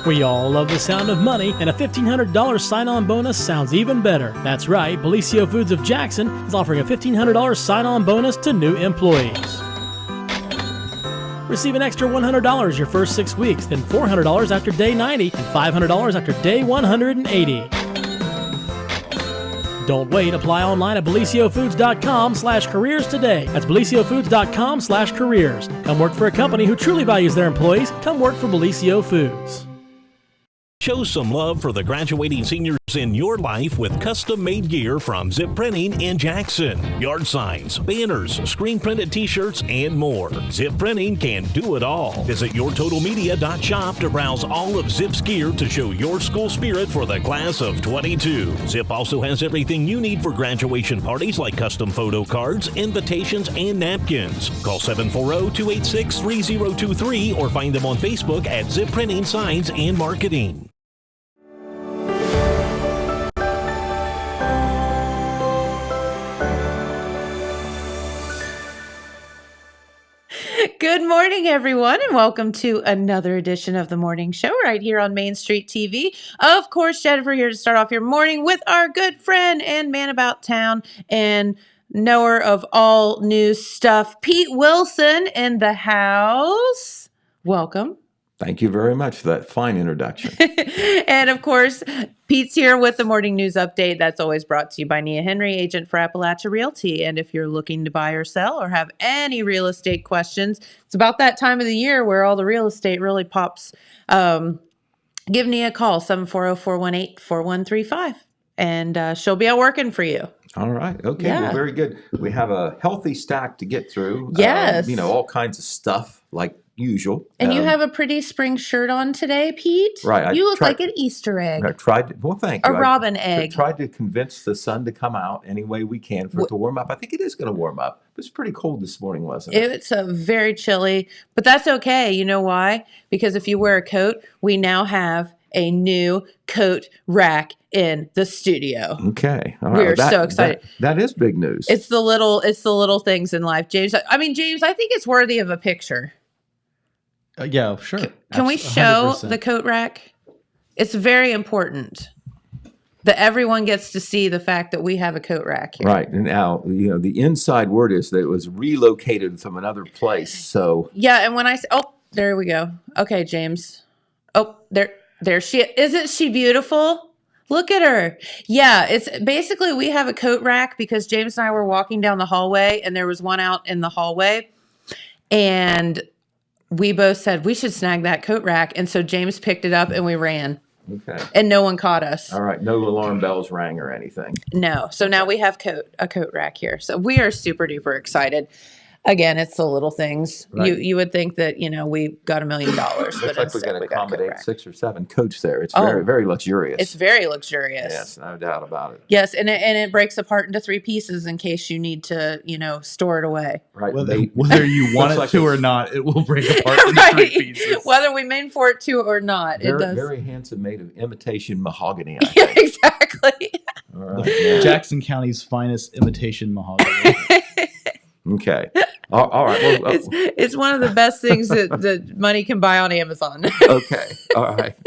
We all love the sound of money, and a $1,500 sign-on bonus sounds even better. That's right, Belicio Foods of Jackson is offering a $1,500 sign-on bonus to new employees. Receive an extra $100 your first 6 weeks, then $400 after day 90, and $500 after day 180. Don't wait. Apply online at beliciofoods.com/careers today. That's beliciofoods.com/careers. Come work for a company who truly values their employees. Come work for Belicio Foods. Show some love for the graduating seniors in your life with custom-made gear from Zip Printing in Jackson. Yard signs, banners, screen-printed t-shirts, and more. Zip Printing can do it all. Visit yourtotalmedia.shop to browse all of Zip's gear to show your school spirit for the class of 22. Zip also has everything you need for graduation parties like custom photo cards, invitations, and napkins. Call 740-286-3023 or find them on Facebook at Zip Printing Signs and Marketing. Good morning, everyone, and welcome to another edition of the morning show right here on Main Street TV. Of course, Jennifer here to start off your morning with our good friend and man about town and knower of all news stuff, Pete Wilson in the house. Welcome. Thank you very much for that fine introduction. And of course, Pete's here with the morning news update. That's always brought to you by Nia Henry, agent for Appalachia Realty. And if you're looking to buy or sell or have any real estate questions, it's about that time of the year where all the real estate really pops. Give Nia a call, 740-418-4135, and she'll be out working for you. All right. Okay. Yeah. Well, very good. We have a healthy stack to get through. Yes. All kinds of stuff like usual. And you have a pretty spring shirt on today, Pete. Right. You look like an Easter egg. Thank you. A robin egg. Tried to convince the sun to come out any way we can for it to warm up. I think it is going to warm up. It was pretty cold this morning, wasn't it? It's very chilly, but that's okay. You know why? Because if you wear a coat, we now have a new coat rack in the studio. Okay. All right. We're so excited. That is big news. It's the little things in life, James. James, I think it's worthy of a picture. Yeah, sure. Can we show 100%. the coat rack? It's very important that everyone gets to see the fact that we have a coat rack here. Right. And now, the inside word is that it was relocated from another place. So Yeah, and when I say, oh, there we go. Okay, James. Oh, there she is. Isn't she beautiful? Look at her. Yeah, it's basically we have a coat rack because James and I were walking down the hallway and there was one out in the hallway. And we both said we should snag that coat rack. And so James picked it up and we ran. okay. And no one caught us. All right. No alarm bells rang or anything. No. So now we have a coat rack here. So we are super duper excited. Again, it's the little things. Right. You would think that, we got $1 million, but Looks like we're instead going to we got a coat accommodate rack. 6 or 7 coats there. It's very, very luxurious. It's very luxurious. Yes, no doubt about it. Yes, and it breaks apart into 3 pieces in case you need to, store it away. Right. Whether you want it to or not, it will break apart into Right. 3 pieces. Whether we mean for it to or not, it Very, does. very handsome, made of imitation mahogany. I Yeah, think. exactly. All right. Yeah. Jackson County's finest imitation mahogany. Okay. All right. Well, It's one of the best things that money can buy on Amazon. okay. All right.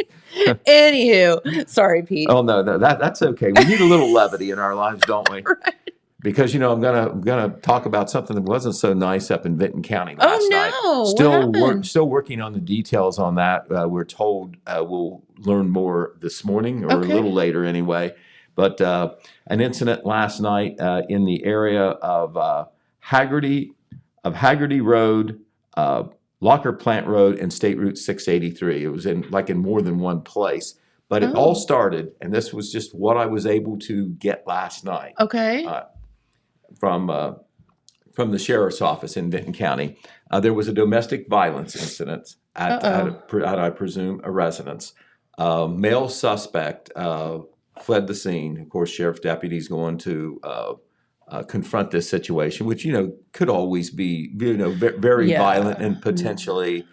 Anywho, sorry, Pete. Oh no, that's okay. We need a little levity in our lives, don't we? Right. Because I'm gonna talk about something that wasn't so nice up in Vinton County last night. Oh no! Still working on the details on that. We're told we'll learn more this morning or a little later anyway. But an incident last night in the area of Haggerty Road, Locker Plant Road, and State Route 683. It was in more than one place. But it all started, and this was just what I was able to get last night. Okay. From the sheriff's office in Vinton County. There was a domestic violence incident at I presume, a residence. Male suspect fled the scene. Of course, sheriff deputies going to confront this situation, which could always be very violent and potentially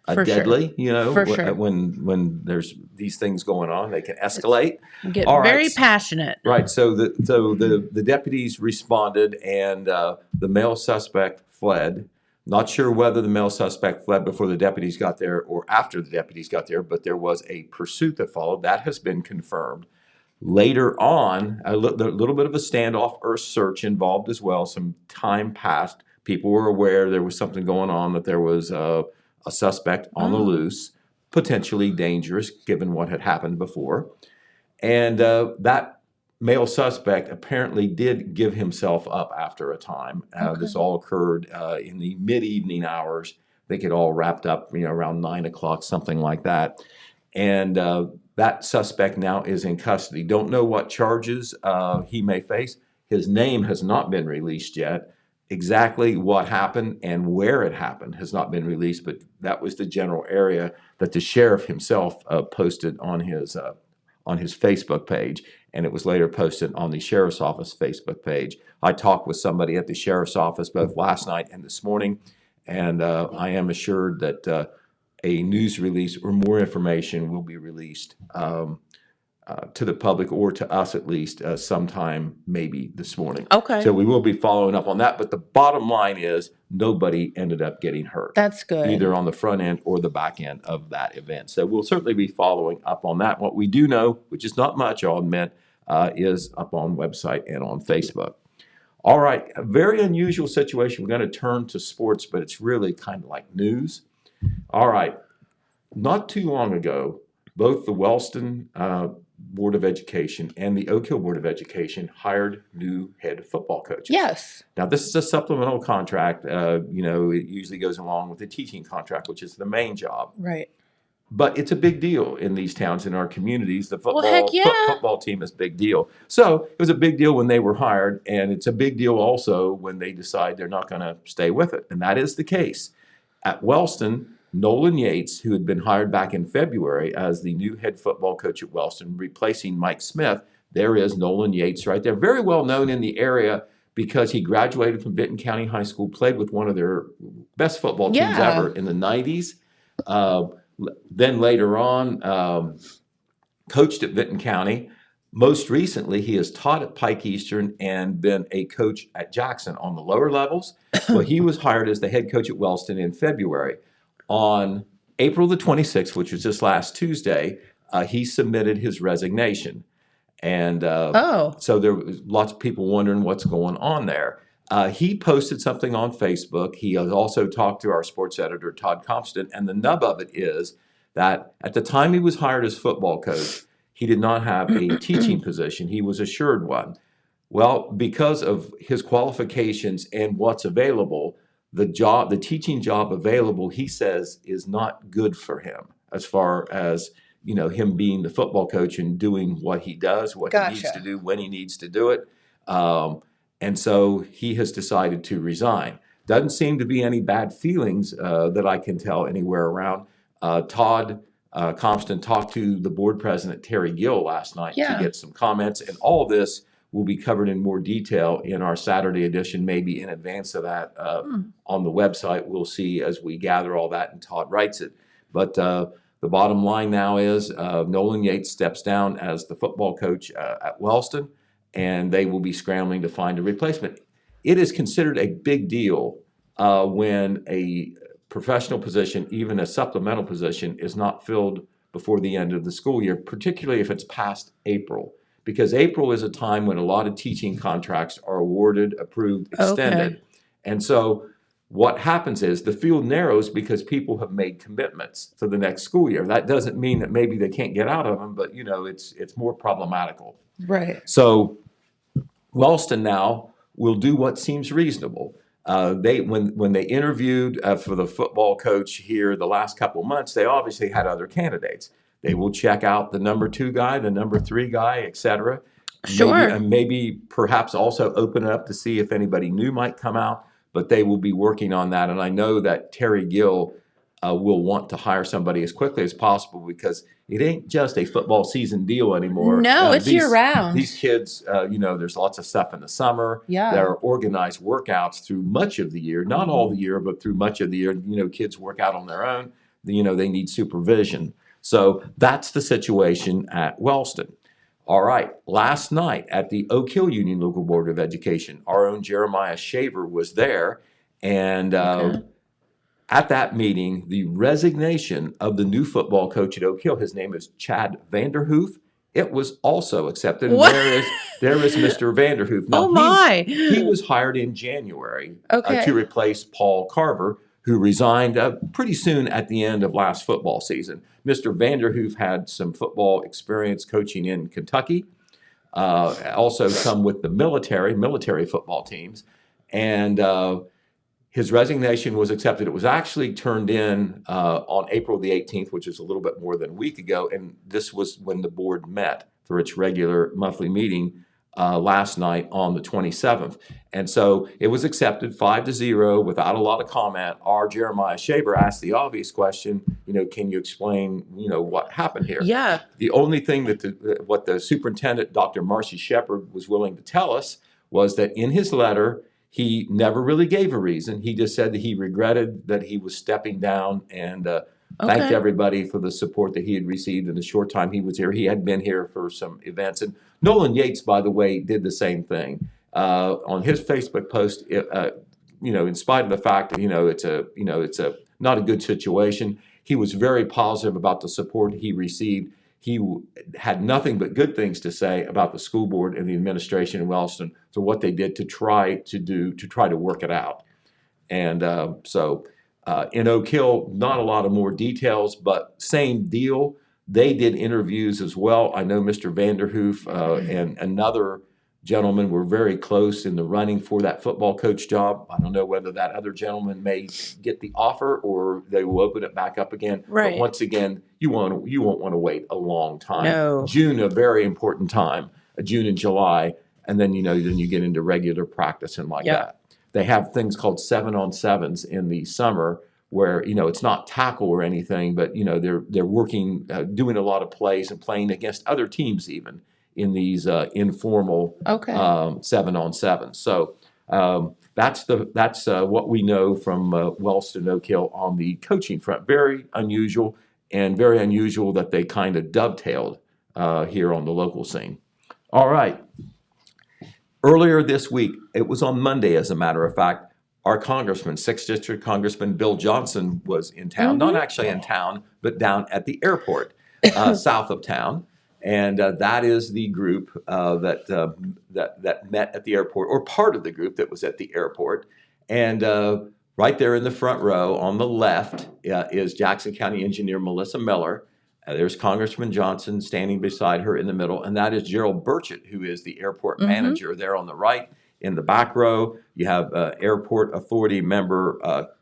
deadly. For sure. When there's these things going on, they can escalate. Get All very right. passionate. Right. So the deputies responded, and the male suspect fled. Not sure whether the male suspect fled before the deputies got there or after the deputies got there, but there was a pursuit that followed. That has been confirmed. Later on, a little bit of a standoff or search involved as well. Some time passed. People were aware there was something going on, that there was a suspect on the loose, potentially dangerous given what had happened before. And that male suspect apparently did give himself up after a time. This all occurred in the mid-evening hours. I think it all wrapped up, around 9 o'clock, something like that. And that suspect now is in custody. Don't know what charges he may face. His name has not been released yet. Exactly what happened and where it happened has not been released, but that was the general area that the sheriff himself posted on his Facebook page, and it was later posted on the sheriff's office Facebook page. I talked with somebody at the sheriff's office both last night and this morning, and I am assured that a news release or more information will be released to the public, or to us at least, sometime maybe this morning. Okay. So we will be following up on that, but the bottom line is nobody ended up getting hurt. That's good. Either on the front end or the back end of that event. So we'll certainly be following up on that. What we do know, which is not much, I'll admit, is up on website and on Facebook. All right, a very unusual situation. We're going to turn to sports, but it's really kind of like news. All right, not too long ago, both the Wellston Board of Education and the Oak Hill Board of Education hired new head football coaches. Yes. Now, this is a supplemental contract. It usually goes along with the teaching contract, which is the main job. Right. But it's a big deal in these towns, in our communities. The football, heck yeah. football team is a big deal. So it was a big deal when they were hired, and it's a big deal also when they decide they're not going to stay with it. And that is the case. At Wellston, Nolan Yates, who had been hired back in February as the new head football coach at Wellston, replacing Mike Smith. There is Nolan Yates right there. Very well known in the area because he graduated from Vinton County High School, played with one of their best football teams ever in the 90s. Then later on, coached at Vinton County. Most recently, he has taught at Pike Eastern and been a coach at Jackson on the lower levels. Well, he was hired as the head coach at Wellston in February. On April the 26th, which was just last Tuesday, he submitted his resignation. And so there was lots of people wondering what's going on there. He posted something on Facebook. He has also talked to our sports editor, Todd Compston, and the nub of it is that at the time he was hired as football coach, he did not have a teaching position. He was assured one. Well, because of his qualifications and what's available, the teaching job available, he says, is not good for him as far as, him being the football coach and doing what he does, what he needs to do, when he needs to do it. And so he has decided to resign. Doesn't seem to be any bad feelings that I can tell anywhere around. Todd Compston talked to the board president, Terry Gill, last night to get some comments. And all of this will be covered in more detail in our Saturday edition, maybe in advance of that on the website. We'll see as we gather all that and Todd writes it. But the bottom line now is Nolan Yates steps down as the football coach at Wellston, and they will be scrambling to find a replacement. It is considered a big deal when a professional position, even a supplemental position, is not filled before the end of the school year, particularly if it's past April. Because April is a time when a lot of teaching contracts are awarded, approved, extended. Okay. And so what happens is the field narrows because people have made commitments for the next school year. That doesn't mean that maybe they can't get out of them, but it's more problematical. Right. So Wellston now will do what seems reasonable. When they interviewed for the football coach here the last couple of months, they obviously had other candidates. They will check out the number 2 guy, the number 3 guy, et cetera. Sure. Maybe perhaps also open it up to see if anybody new might come out, but they will be working on that. And I know that Terry Gill will want to hire somebody as quickly as possible because it ain't just a football season deal anymore. No, it's year-round. These kids, there's lots of stuff in the summer. Yeah. There are organized workouts through much of the year, not all the year, but through much of the year. Kids work out on their own. They need supervision. So that's the situation at Wellston. All right. Last night at the Oak Hill Union Local Board of Education, our own Jeremiah Shaver was there. And at that meeting, the resignation of the new football coach at Oak Hill, his name is Chad Vanderhoof, it was also accepted. And What? there is Mr. Vanderhoof. Now, Oh my! he was hired in January Okay. to replace Paul Carver, who resigned pretty soon at the end of last football season. Mr. Vanderhoof had some football experience coaching in Kentucky, also some with the military football teams, and his resignation was accepted. It was actually turned in on April the 18th, which is a little bit more than a week ago, and this was when the board met for its regular monthly meeting last night on the 27th. And so it was accepted 5-0 without a lot of comment. Our Jeremiah Shaver asked the obvious question, can you explain, what happened here? Yeah. The only thing that what the superintendent, Dr. Marcy Shepard, was willing to tell us was that in his letter, he never really gave a reason. He just said that he regretted that he was stepping down and thanked everybody for the support that he had received in the short time he was here. He had been here for some events. And Nolan Yates, by the way, did the same thing. On his Facebook post, in spite of the fact that, it's a not a good situation, he was very positive about the support he received. He had nothing but good things to say about the school board and the administration in Wellston for what they did to try to work it out. And so in Oak Hill, not a lot of more details, but same deal. They did interviews as well. I know Mr. Vanderhoof and another gentleman were very close in the running for that football coach job. I don't know whether that other gentleman may get the offer or they will open it back up again. Right. But once again, you won't want to wait a long time. No. June, a very important time, June and July, and then then you get into regular practice and that. They have things called 7-on-7s in the summer where it's not tackle or anything, but they're working, doing a lot of plays and playing against other teams even in these informal 7-on-7s. So that's what we know from Wellston Oak Hill on the coaching front. Very unusual, and very unusual that they kind of dovetailed here on the local scene. All right. Earlier this week, it was on Monday, as a matter of fact, our congressman, 6th District Congressman Bill Johnson, was in town. Not actually in town, but down at the airport, south of town. And that is the group that met at the airport, or part of the group that was at the airport. And right there in the front row on the left is Jackson County Engineer Melissa Miller. There's Congressman Johnson standing beside her in the middle, and that is Gerald Burchett, who is the airport manager there on the right. In the back row, you have Airport Authority member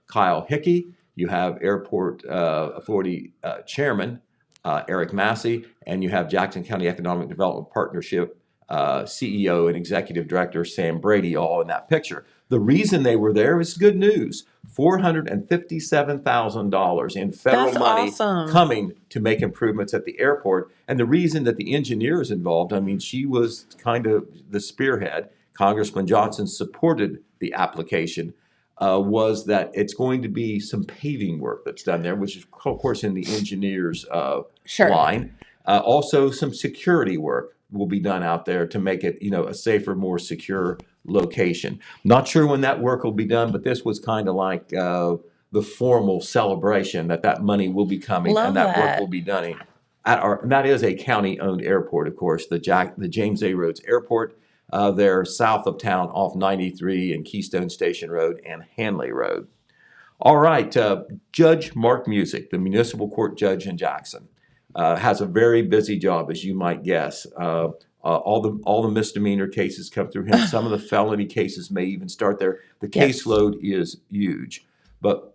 Kyle Hickey. You have Airport Authority Chairman Eric Massey, and you have Jackson County Economic Development Partnership CEO and Executive Director Sam Brady, all in that picture. The reason they were there is good news. $457,000 in federal money coming to make improvements at the airport. And the reason that the engineer is involved, she was kind of the spearhead. Congressman Johnson supported the application, was that it's going to be some paving work that's done there, which is, of course, in the engineer's line. Also, some security work will be done out there to make it, a safer, more secure location. Not sure when that work will be done, but this was kind of like the formal celebration that money will be coming and that work will be done and that is a county-owned airport, of course, the James A. Rhodes Airport. They're south of town off 93 and Keystone Station Road and Hanley Road. All right, Judge Mark Music, the municipal court judge in Jackson, has a very busy job, as you might guess. All the misdemeanor cases come through him. Some of the felony cases may even start there. The caseload is huge. But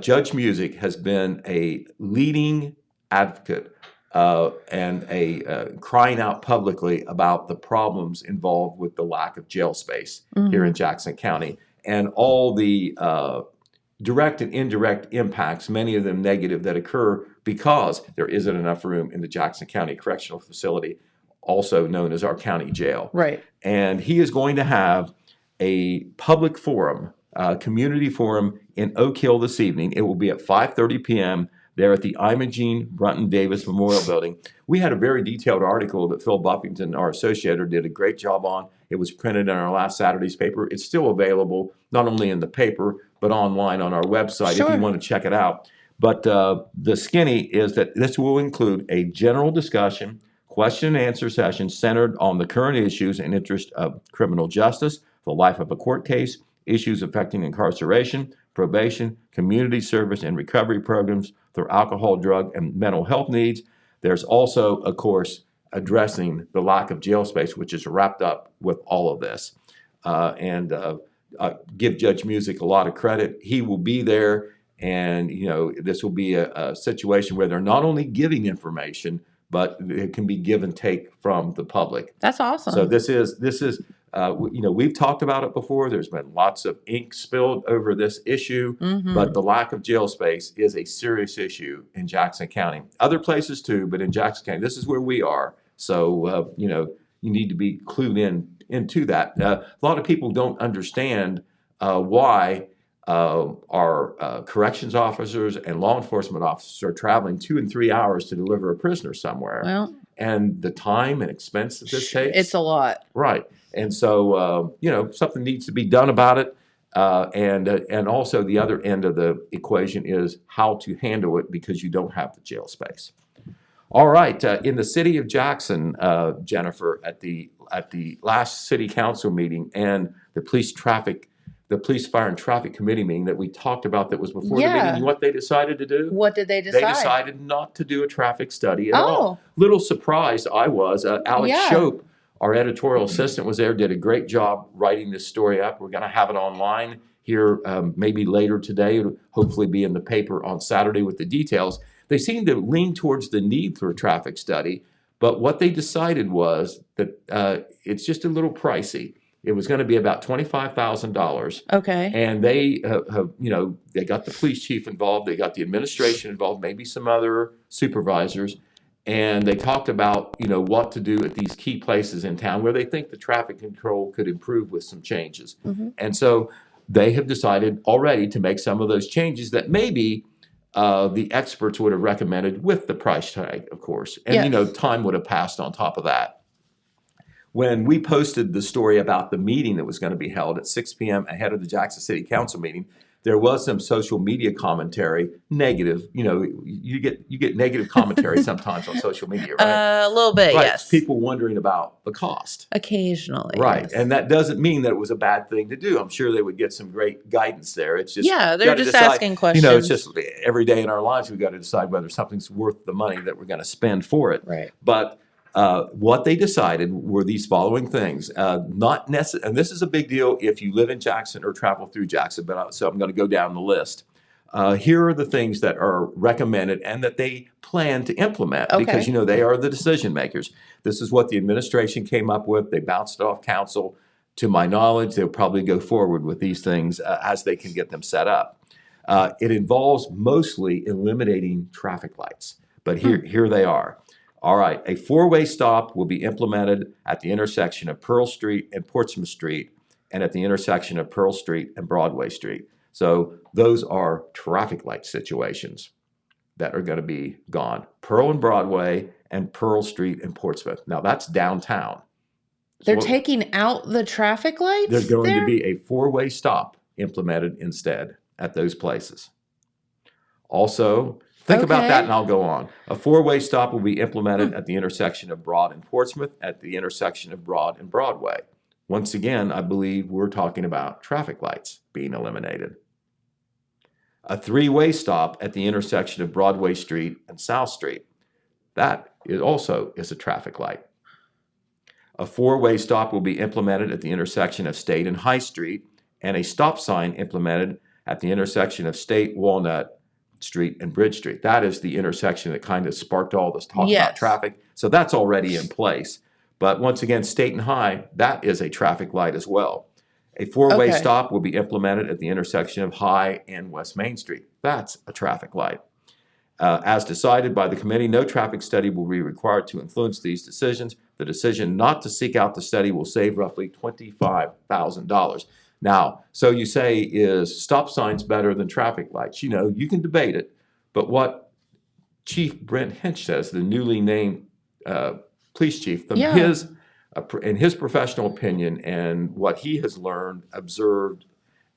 Judge Music has been a leading advocate and crying out publicly about the problems involved with the lack of jail space here in Jackson County and all the direct and indirect impacts, many of them negative, that occur because there isn't enough room in the Jackson County Correctional Facility, also known as our county jail. Right. And he is going to have a public forum, community forum in Oak Hill this evening. It will be at 5:30 p.m. there at the Imogene Brunton Davis Memorial Building. We had a very detailed article that Phil Buffington, our associator, did a great job on It was printed in our last Saturday's paper. It's still available, not only in the paper, but online on our website if you want to check it out. But the skinny is that this will include a general discussion, question and answer session centered on the current issues and interest of criminal justice, the life of a court case, issues affecting incarceration, probation, community service and recovery programs, their alcohol, drug, and mental health needs. There's also, of course, addressing the lack of jail space, which is wrapped up with all of this. Give Judge Music a lot of credit. He will be there, and this will be a situation where they're not only giving information, but it can be give and take from the public. That's awesome. So this is we've talked about it before. There's been lots of ink spilled over this issue, but the lack of jail space is a serious issue in Jackson County. Other places too, but in Jackson County, this is where we are. So you need to be clued into that. A lot of people don't understand why our corrections officers and law enforcement officers are traveling 2 and 3 hours to deliver a prisoner somewhere. Well, and the time and expense that this takes. It's a lot. Right. And so, something needs to be done about it. And also the other end of the equation is how to handle it because you don't have the jail space. All right. In the city of Jackson, Jennifer, at the last city council meeting and the police, fire, and traffic committee meeting that we talked about that was before the meeting, what they decided to do? What did they decide? They decided not to do a traffic study at all. Little surprised I was. Alex Shope, our editorial assistant, was there, did a great job writing this story up. We're going to have it online here maybe later today. It'll hopefully be in the paper on Saturday with the details. They seem to lean towards the need for a traffic study, but what they decided was that it's just a little pricey. It was going to be about $25,000. Okay. And they they got the police chief involved, they got the administration involved, maybe some other supervisors, and they talked about, what to do at these key places in town where they think the traffic control could improve with some changes. And so they have decided already to make some of those changes that maybe the experts would have recommended with the price tag, of course. And, time would have passed on top of that. When we posted the story about the meeting that was going to be held at 6 p.m. ahead of the Jackson City Council meeting, there was some social media commentary, negative. You get negative commentary sometimes on social media, right? A little bit, right. yes. People wondering about the cost. Occasionally, right? Yes. And that doesn't mean that it was a bad thing to do. I'm sure they would get some great guidance there. It's just they're just asking questions. It's just every day in our lives we've got to decide whether something's worth the money that we're going to spend for it. Right. But what they decided were these following things. Not necessary, and this is a big deal if you live in Jackson or travel through Jackson, so I'm going to go down the list. Here are the things that are recommended and that they plan to implement because, they are the decision makers. This is what the administration came up with. They bounced it off council. To my knowledge, they'll probably go forward with these things as they can get them set up. It involves mostly eliminating traffic lights, but here they are. All right, a 4-way stop will be implemented at the intersection of Pearl Street and Portsmouth Street and at the intersection of Pearl Street and Broadway Street. So those are traffic light situations that are going to be gone. Pearl and Broadway and Pearl Street and Portsmouth. Now that's downtown. They're taking out the traffic lights? There's going to be a 4-way stop implemented instead at those places. Also, think about that and I'll go on. A 4-way stop will be implemented at the intersection of Broad and Portsmouth, at the intersection of Broad and Broadway. Once again, I believe we're talking about traffic lights being eliminated. A 3-way stop at the intersection of Broadway Street and South Street. That also is a traffic light. A 4-way stop will be implemented at the intersection of State and High Street, and a stop sign implemented at the intersection of State, Walnut Street and Bridge Street. That is the intersection that kind of sparked all this talk about traffic. So that's already in place. But once again, State and High, that is a traffic light as well. A 4-way stop will be implemented at the intersection of High and West Main Street. That's a traffic light. As decided by the committee, no traffic study will be required to influence these decisions. The decision not to seek out the study will save roughly $25,000. Now, so you say, is stop signs better than traffic lights? You can debate it, but what Chief Brent Hinch says, the newly named police chief, his in his professional opinion and what he has learned, observed,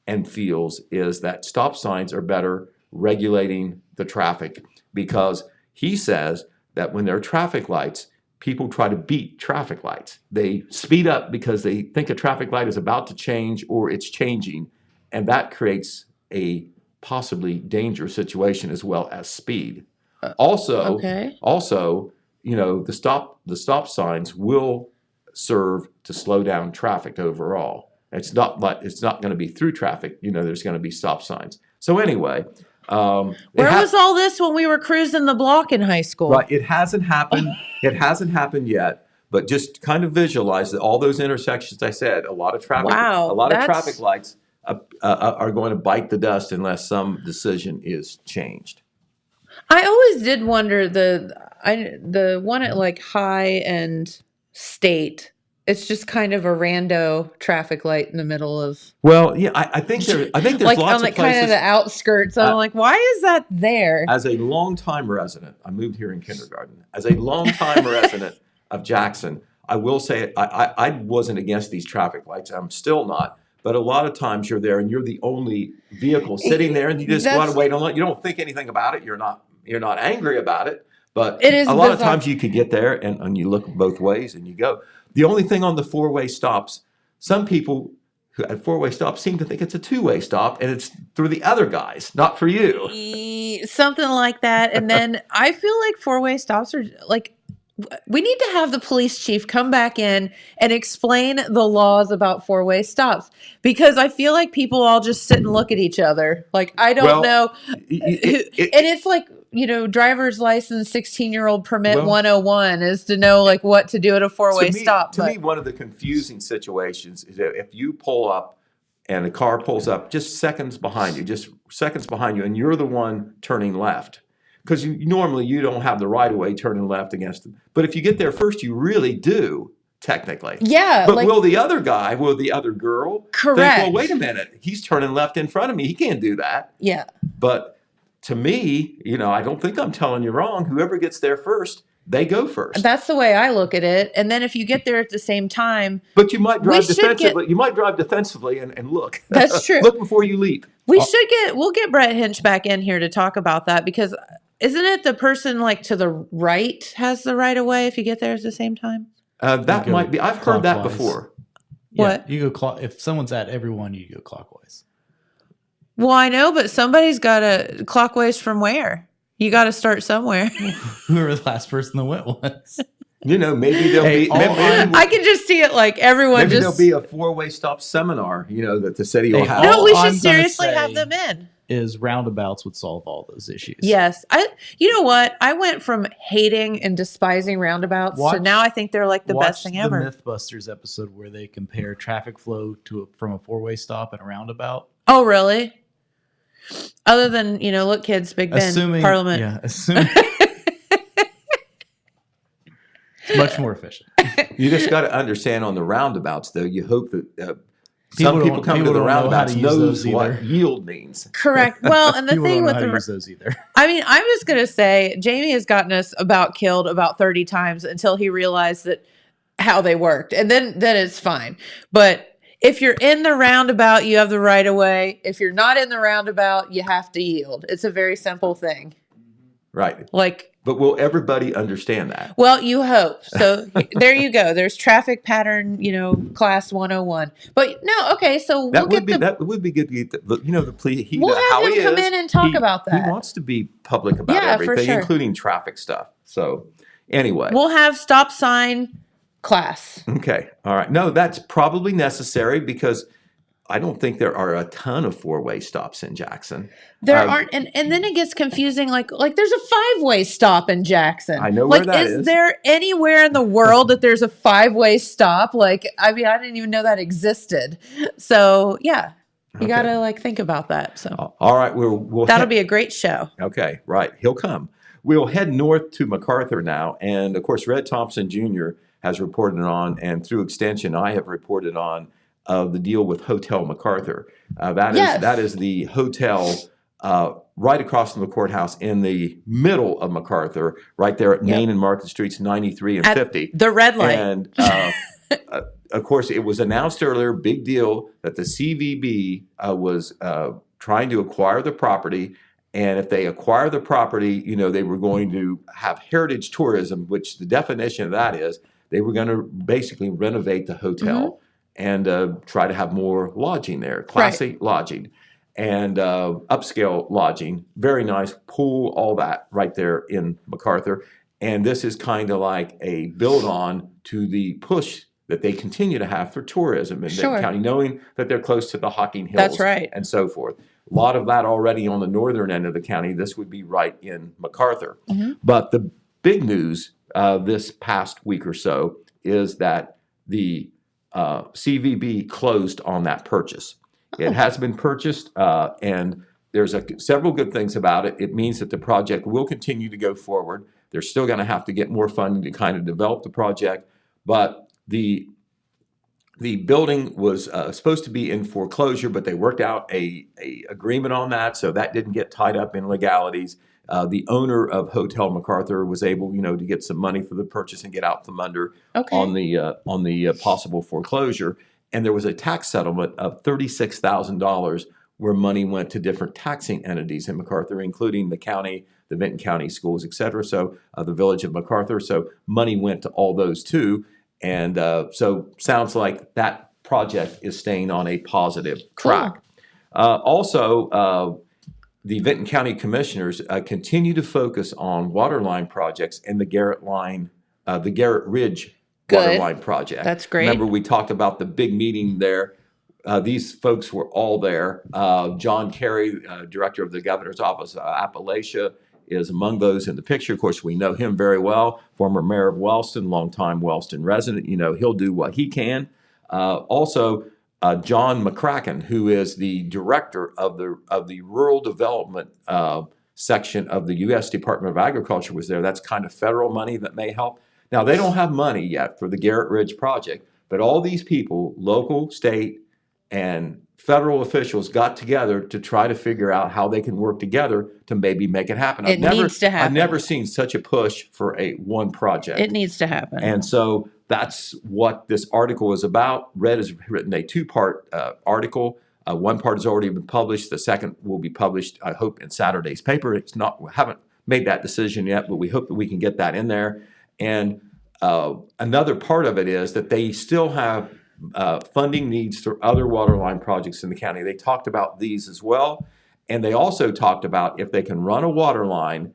and feels is that stop signs are better regulating the traffic, because he says that when there are traffic lights, people try to beat traffic lights. They speed up because they think a traffic light is about to change or it's changing, and that creates a possibly dangerous situation as well as speed. Also, the stop signs will serve to slow down traffic overall. It's not going to be through traffic. There's going to be stop signs. So anyway, where was all this when we were cruising the block in high school? Right, it hasn't happened. It hasn't happened yet. But just kind of visualize that all those intersections I said, a lot of traffic, traffic lights are going to bite the dust unless some decision is changed. I always did wonder the one at like High and State. It's just kind of a rando traffic light in the middle of. Well, yeah, I think there's like lots on the of places. Kind of the outskirts. I'm like, why is that there? As a longtime resident, I moved here in kindergarten. As a longtime resident of Jackson, I will say I wasn't against these traffic lights. I'm still not. But a lot of times you're there and you're the only vehicle sitting there, and you just want to wait on it. You don't think anything about it. You're not angry about it. But it is a lot of times you could get there and you look both ways and you go. The only thing on the four-way stops, some people who at four-way stops seem to think it's a two-way stop, and it's through the other guys, not for you. Something like that. And then I feel like four-way stops are like, we need to have the police chief come back in and explain the laws about four-way stops, because I feel like people all just sit and look at each other. Like, I don't know. And it's like, driver's license, 16-year-old permit 101 is to know like what to do at a four-way stop. To me, one of the confusing situations is that if you pull up and a car pulls up just seconds behind you, and you're the one turning left. Because normally you don't have the right of way turning left against them. But if you get there first, you really do, technically. Yeah. But will the other girl correct. think, well, wait a minute, he's turning left in front of me. He can't do that. Yeah. But to me, I don't think I'm telling you wrong. Whoever gets there first, they go first. That's the way I look at it. And then if you get there at the same time. But you might drive defensively. You might drive defensively and look. That's true. Look before you leap. We'll get Brett Hinch back in here to talk about that, because isn't it the person like to the right has the right of way if you get there at the same time? That might be. I've heard that before. What? Yeah, you go if someone's at everyone, you go clockwise. Well, I know, but somebody's got to clockwise from where? You got to start somewhere. Whoever the last person that went was. Maybe there'll be. I can just see it like everyone. Maybe there'll be a four-way stop seminar. That the city will have. No, we should seriously have them in. Is roundabouts would solve all those issues. Yes. You know what? I went from hating and despising roundabouts to now I think they're like the best thing ever. Watch the Mythbusters episode where they compare traffic flow from a four-way stop and a roundabout. Oh, really? Other than, look, kids, Big Ben, Parliament. Yeah, assuming. It's much more efficient. You just got to understand on the roundabouts, though, you hope that some people come to the roundabouts knows what yield means. Correct. Well, and the thing with use those either. I mean, I'm just going to say Jamie has gotten us killed about 30 times until he realized how they worked. And then it's fine. But if you're in the roundabout, you have the right of way. If you're not in the roundabout, you have to yield. It's a very simple thing. Right. But will everybody understand that? Well, you hope. So there you go. There's traffic pattern, class 101. But no, okay. So that would be good to get the plea. We'll have him come in and talk about that. He wants to be public about everything, for sure. Including traffic stuff. So anyway, we'll have stop sign class. Okay. All right. No, that's probably necessary because I don't think there are a ton of four-way stops in Jackson. There aren't, and then it gets confusing. Like there's a five-way stop in Jackson. I know where that is. Is there anywhere in the world that there's a five-way stop? I didn't even know that existed. So yeah, you got to think about that. So all right, we'll that'll be a great show. Okay, right. He'll come. We'll head north to Macarthur now, and of course, Red Thompson Jr. has reported on, and through extension, I have reported on. The deal with Hotel Macarthur. That is the hotel right across from the courthouse in the middle of Macarthur, right there at Main and Market Streets 93 and 50. The red light. And of course, it was announced earlier, big deal, that the CVB was trying to acquire the property. And if they acquire the property, they were going to have heritage tourism, which the definition of that is they were going to basically renovate the hotel and try to have more lodging there, classy lodging and upscale lodging, very nice pool, all that right there in Macarthur. And this is kind of like a build on to the push that they continue to have for tourism in Vinton County, knowing that they're close to the Hocking Hills and so forth. A lot of that already on the northern end of the county. This would be right in Macarthur. But the big news this past week or so is that the CVB closed on that purchase. It has been purchased, and there's several good things about it. It means that the project will continue to go forward. They're still going to have to get more funding to kind of develop the project, but the building was supposed to be in foreclosure, but they worked out a agreement on that, so that didn't get tied up in legalities. The owner of Hotel Macarthur was able, to get some money for the purchase and get out from under on the possible foreclosure. And there was a tax settlement of $36,000 where money went to different taxing entities in Macarthur, including the county, the Vinton County schools, et cetera. So the village of Macarthur. So money went to all those too. And so sounds like that project is staying on a positive track. Also, the Vinton County Commissioners continue to focus on Waterline projects and the Garrett Ridge Waterline project. That's great. Remember, we talked about the big meeting there. These folks were all there. John Kerry, director of the governor's office, Appalachia, is among those in the picture. Of course, we know him very well, former mayor of Wellston, longtime Wellston resident. He'll do what he can. Also, John McCracken, who is the director of the rural development section of the U.S. Department of Agriculture, was there. That's kind of federal money that may help. Now, they don't have money yet for the Garrett Ridge project, but all these people, local, state, and federal officials got together to try to figure out how they can work together to maybe make it happen. It needs to happen. I've never seen such a push for one project. It needs to happen. And so that's what this article is about. Red has written a two-part article. One part has already been published. The second will be published, I hope, in Saturday's paper. We haven't made that decision yet, but we hope that we can get that in there. And another part of it is that they still have funding needs for other waterline projects in the county. They talked about these as well. And they also talked about if they can run a water line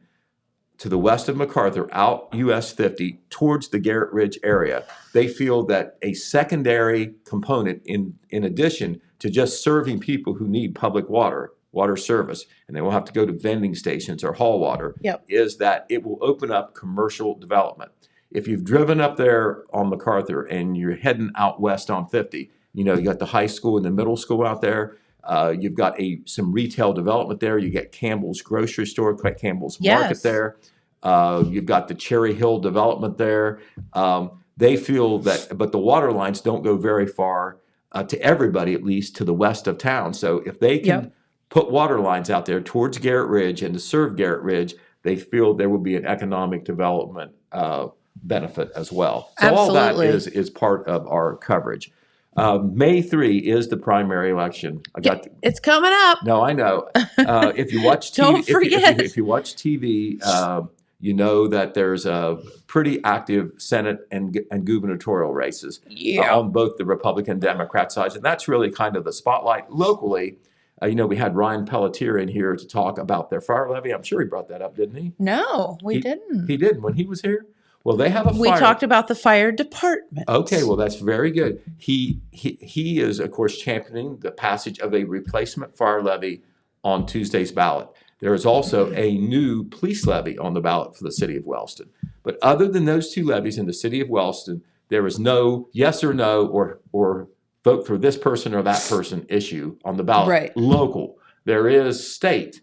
to the west of Macarthur out US 50 towards the Garrett Ridge area, they feel that a secondary component in addition to just serving people who need public water service, and they will have to go to vending stations or haul water, is that it will open up commercial development. If you've driven up there on Macarthur and you're heading out west on 50, you got the high school and the middle school out there. You've got some retail development there. You get Campbell's grocery store, Campbell's Market there. You've got the Cherry Hill development there. They feel that, but the water lines don't go very far to everybody, at least to the west of town. So if they can put water lines out there towards Garrett Ridge and to serve Garrett Ridge, they feel there will be an economic development benefit as well. So Absolutely. all that is part of our coverage. May 3 is the primary election. It's coming up. No, I know. If you watch TV, Don't forget. If you watch TV, you know that there's a pretty active Senate and gubernatorial races on both the Republican and Democrat sides, and that's really kind of the spotlight locally. We had Ryan Pelletier in here to talk about their fire levy. I'm sure he brought that up, didn't he? No, we didn't. He did when he was here. Well, they have a fire. We talked about the fire department. Okay, well, that's very good. He is, of course, championing the passage of a replacement fire levy on Tuesday's ballot. There is also a new police levy on the ballot for the city of Wellston. But other than those two levies in the city of Wellston, there is no yes or no or vote for this person or that person issue on the ballot. Right. Local. There is state,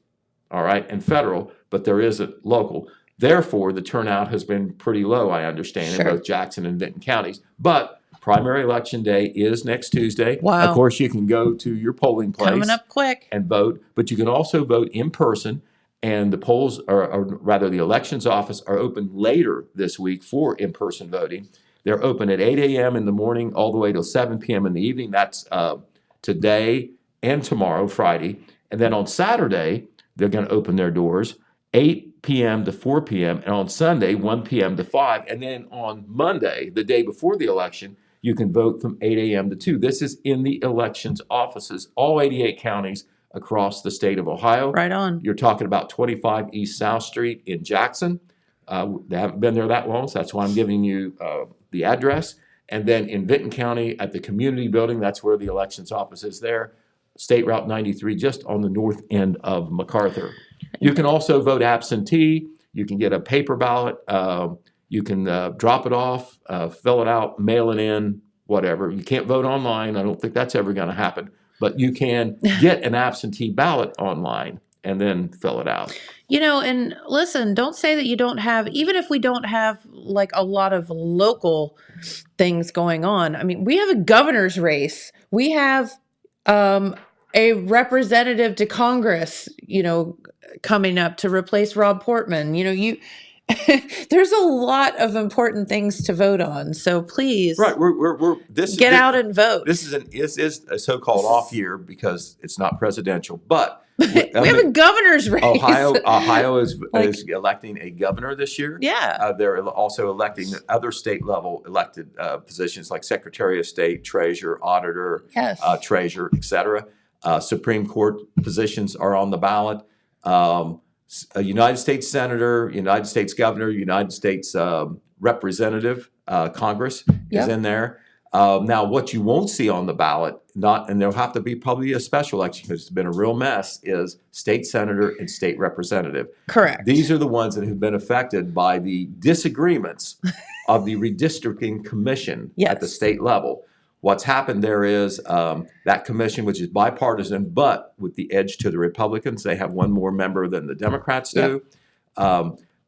all right, and federal, but there isn't local. Therefore, the turnout has been pretty low, I understand, in both Jackson and Vinton counties. But primary election day is next Tuesday. Wow. Of course, you can go to your polling place Coming up quick. and vote, but you can also vote in person. And the polls, or rather the elections office, are open later this week for in-person voting. They're open at 8 a.m. in the morning all the way till 7 p.m. in the evening. That's today and tomorrow, Friday. And then on Saturday, they're going to open their doors 8 p.m. to 4 p.m. and on Sunday, 1 p.m. to 5. And then on Monday, the day before the election, you can vote from 8 a.m. to 2. This is in the elections offices, all 88 counties across the state of Ohio. Right on. You're talking about 25 East South Street in Jackson. They haven't been there that long, so that's why I'm giving you the address. And then in Vinton County at the community building, that's where the elections office is there. State Route 93, just on the north end of Macarthur. You can also vote absentee. You can get a paper ballot. You can drop it off, fill it out, mail it in, whatever. You can't vote online. I don't think that's ever going to happen. But you can get an absentee ballot online and then fill it out. And listen, don't say that you don't have, even if we don't have like a lot of local things going on. I mean, we have a governor's race. We have a representative to Congress, coming up to replace Rob Portman. There's a lot of important things to vote on. So please, right, get out and vote. This is a so-called off year because it's not presidential, but we have a governor's race. Ohio is electing a governor this year. Yeah, they're also electing other state level elected positions like Secretary of State, Treasurer, Auditor, yes. Treasurer, etc. Supreme Court positions are on the ballot. A United States Senator, United States Governor, United States Representative, Congress is in there. Now, what you won't see on the ballot, and there'll have to be probably a special election because it's been a real mess, is state senator and state representative. Correct. These are the ones that have been affected by the disagreements of the redistricting commission at the state level. What's happened there is that commission, which is bipartisan, but with the edge to the Republicans, they have one more member than the Democrats do.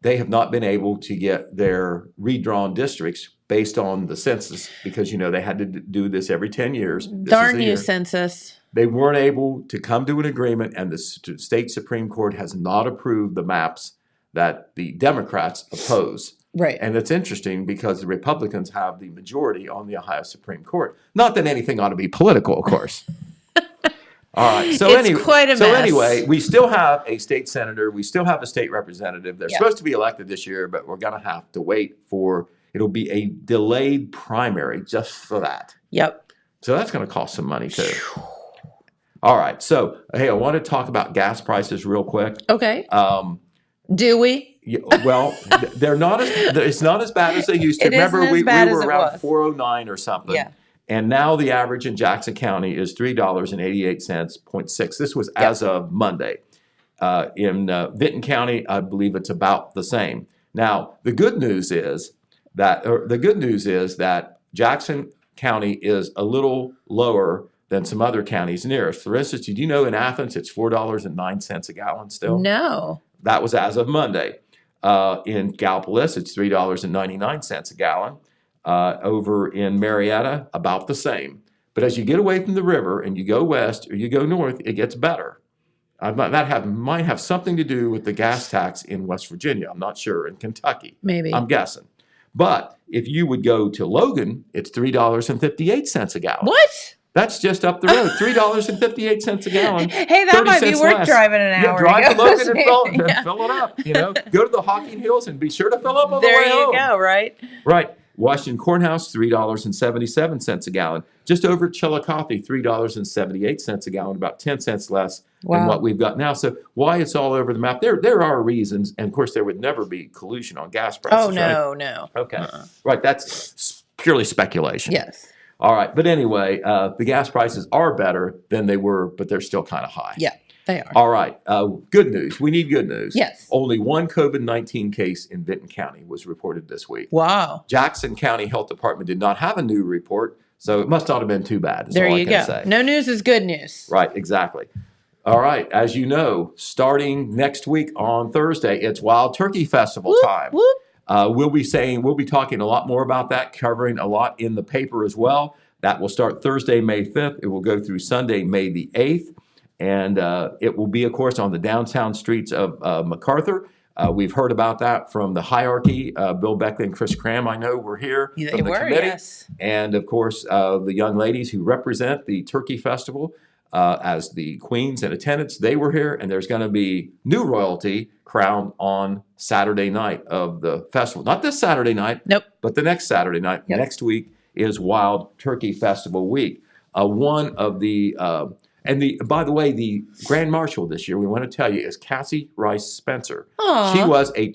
They have not been able to get their redrawn districts based on the census because, they had to do this every 10 years. Darn you, census. They weren't able to come to an agreement, and the state Supreme Court has not approved the maps that the Democrats oppose. Right. And it's interesting because the Republicans have the majority on the Ohio Supreme Court. Not that anything ought to be political, of course. All right. So quite a mess. Anyway, we still have a state senator. We still have a state representative. They're supposed to be elected this year, but we're going to have to wait it'll be a delayed primary just for that. Yep. So that's going to cost some money too. All right. So, hey, I want to talk about gas prices real quick. Okay. Do we? Yeah, well, they're not it's not as bad as they used to. Remember, we were around 409 or something. Yeah. And now the average in Jackson County is $3.88, 0.6. This was as of Monday. In Vinton County, I believe it's about the same. Now, the good news is that Jackson County is a little lower than some other counties near us. For instance, did you know in Athens it's $4.09 a gallon still? No. That was as of Monday. In Gallipolis, it's $3.99 a gallon. Over in Marietta, about the same. But as you get away from the river and you go west or you go north, it gets better. That might have something to do with the gas tax in West Virginia. I'm not sure. In Kentucky, maybe. I'm guessing. But if you would go to Logan, it's $3.58 a gallon. What? That's just up the road. $3.58 a gallon. Hey, that might be worth driving an hour. Drive to Logan and fill it up. Go to the Hocking Hills and be sure to fill up on the way home. There you go. Right. Right. Washington Courthouse, $3.77 a gallon. Just over Chillicothe, $3.78 a gallon, about 10 cents less than what we've got now. So why it's all over the map? There are reasons, and of course there would never be collusion on gas prices. Oh no, right? no. Okay, right. That's purely speculation. Yes. All right, but anyway, the gas prices are better than they were, but they're still kind of high. Yeah. They are. All right. Good news. We need good news. Yes. Only one COVID-19 case in Vinton County was reported this week. Wow. Jackson County Health Department did not have a new report, so it must not have been too bad. There you go. No news is good news. Right, exactly. All right. As you know, starting next week on Thursday, it's Wild Turkey Festival time. Whoop. We'll be talking a lot more about that, covering a lot in the paper as well. That will start Thursday, May 5th. It will go through Sunday, May the 8th. And it will be, of course, on the downtown streets of Macarthur. We've heard about that from the hierarchy. Bill Beckley and Chris Cram, I know, were here from the committee. Yes. And, of course, the young ladies who represent the Turkey Festival as the queens in attendance, they were here. And there's going to be new royalty crowned on Saturday night of the festival. Not this Saturday night, Nope. but the next Saturday night. Yep. Next week is Wild Turkey Festival week. One of the... by the way, the Grand Marshal this year, we want to tell you, is Cassie Rice Spencer. Aw. She was a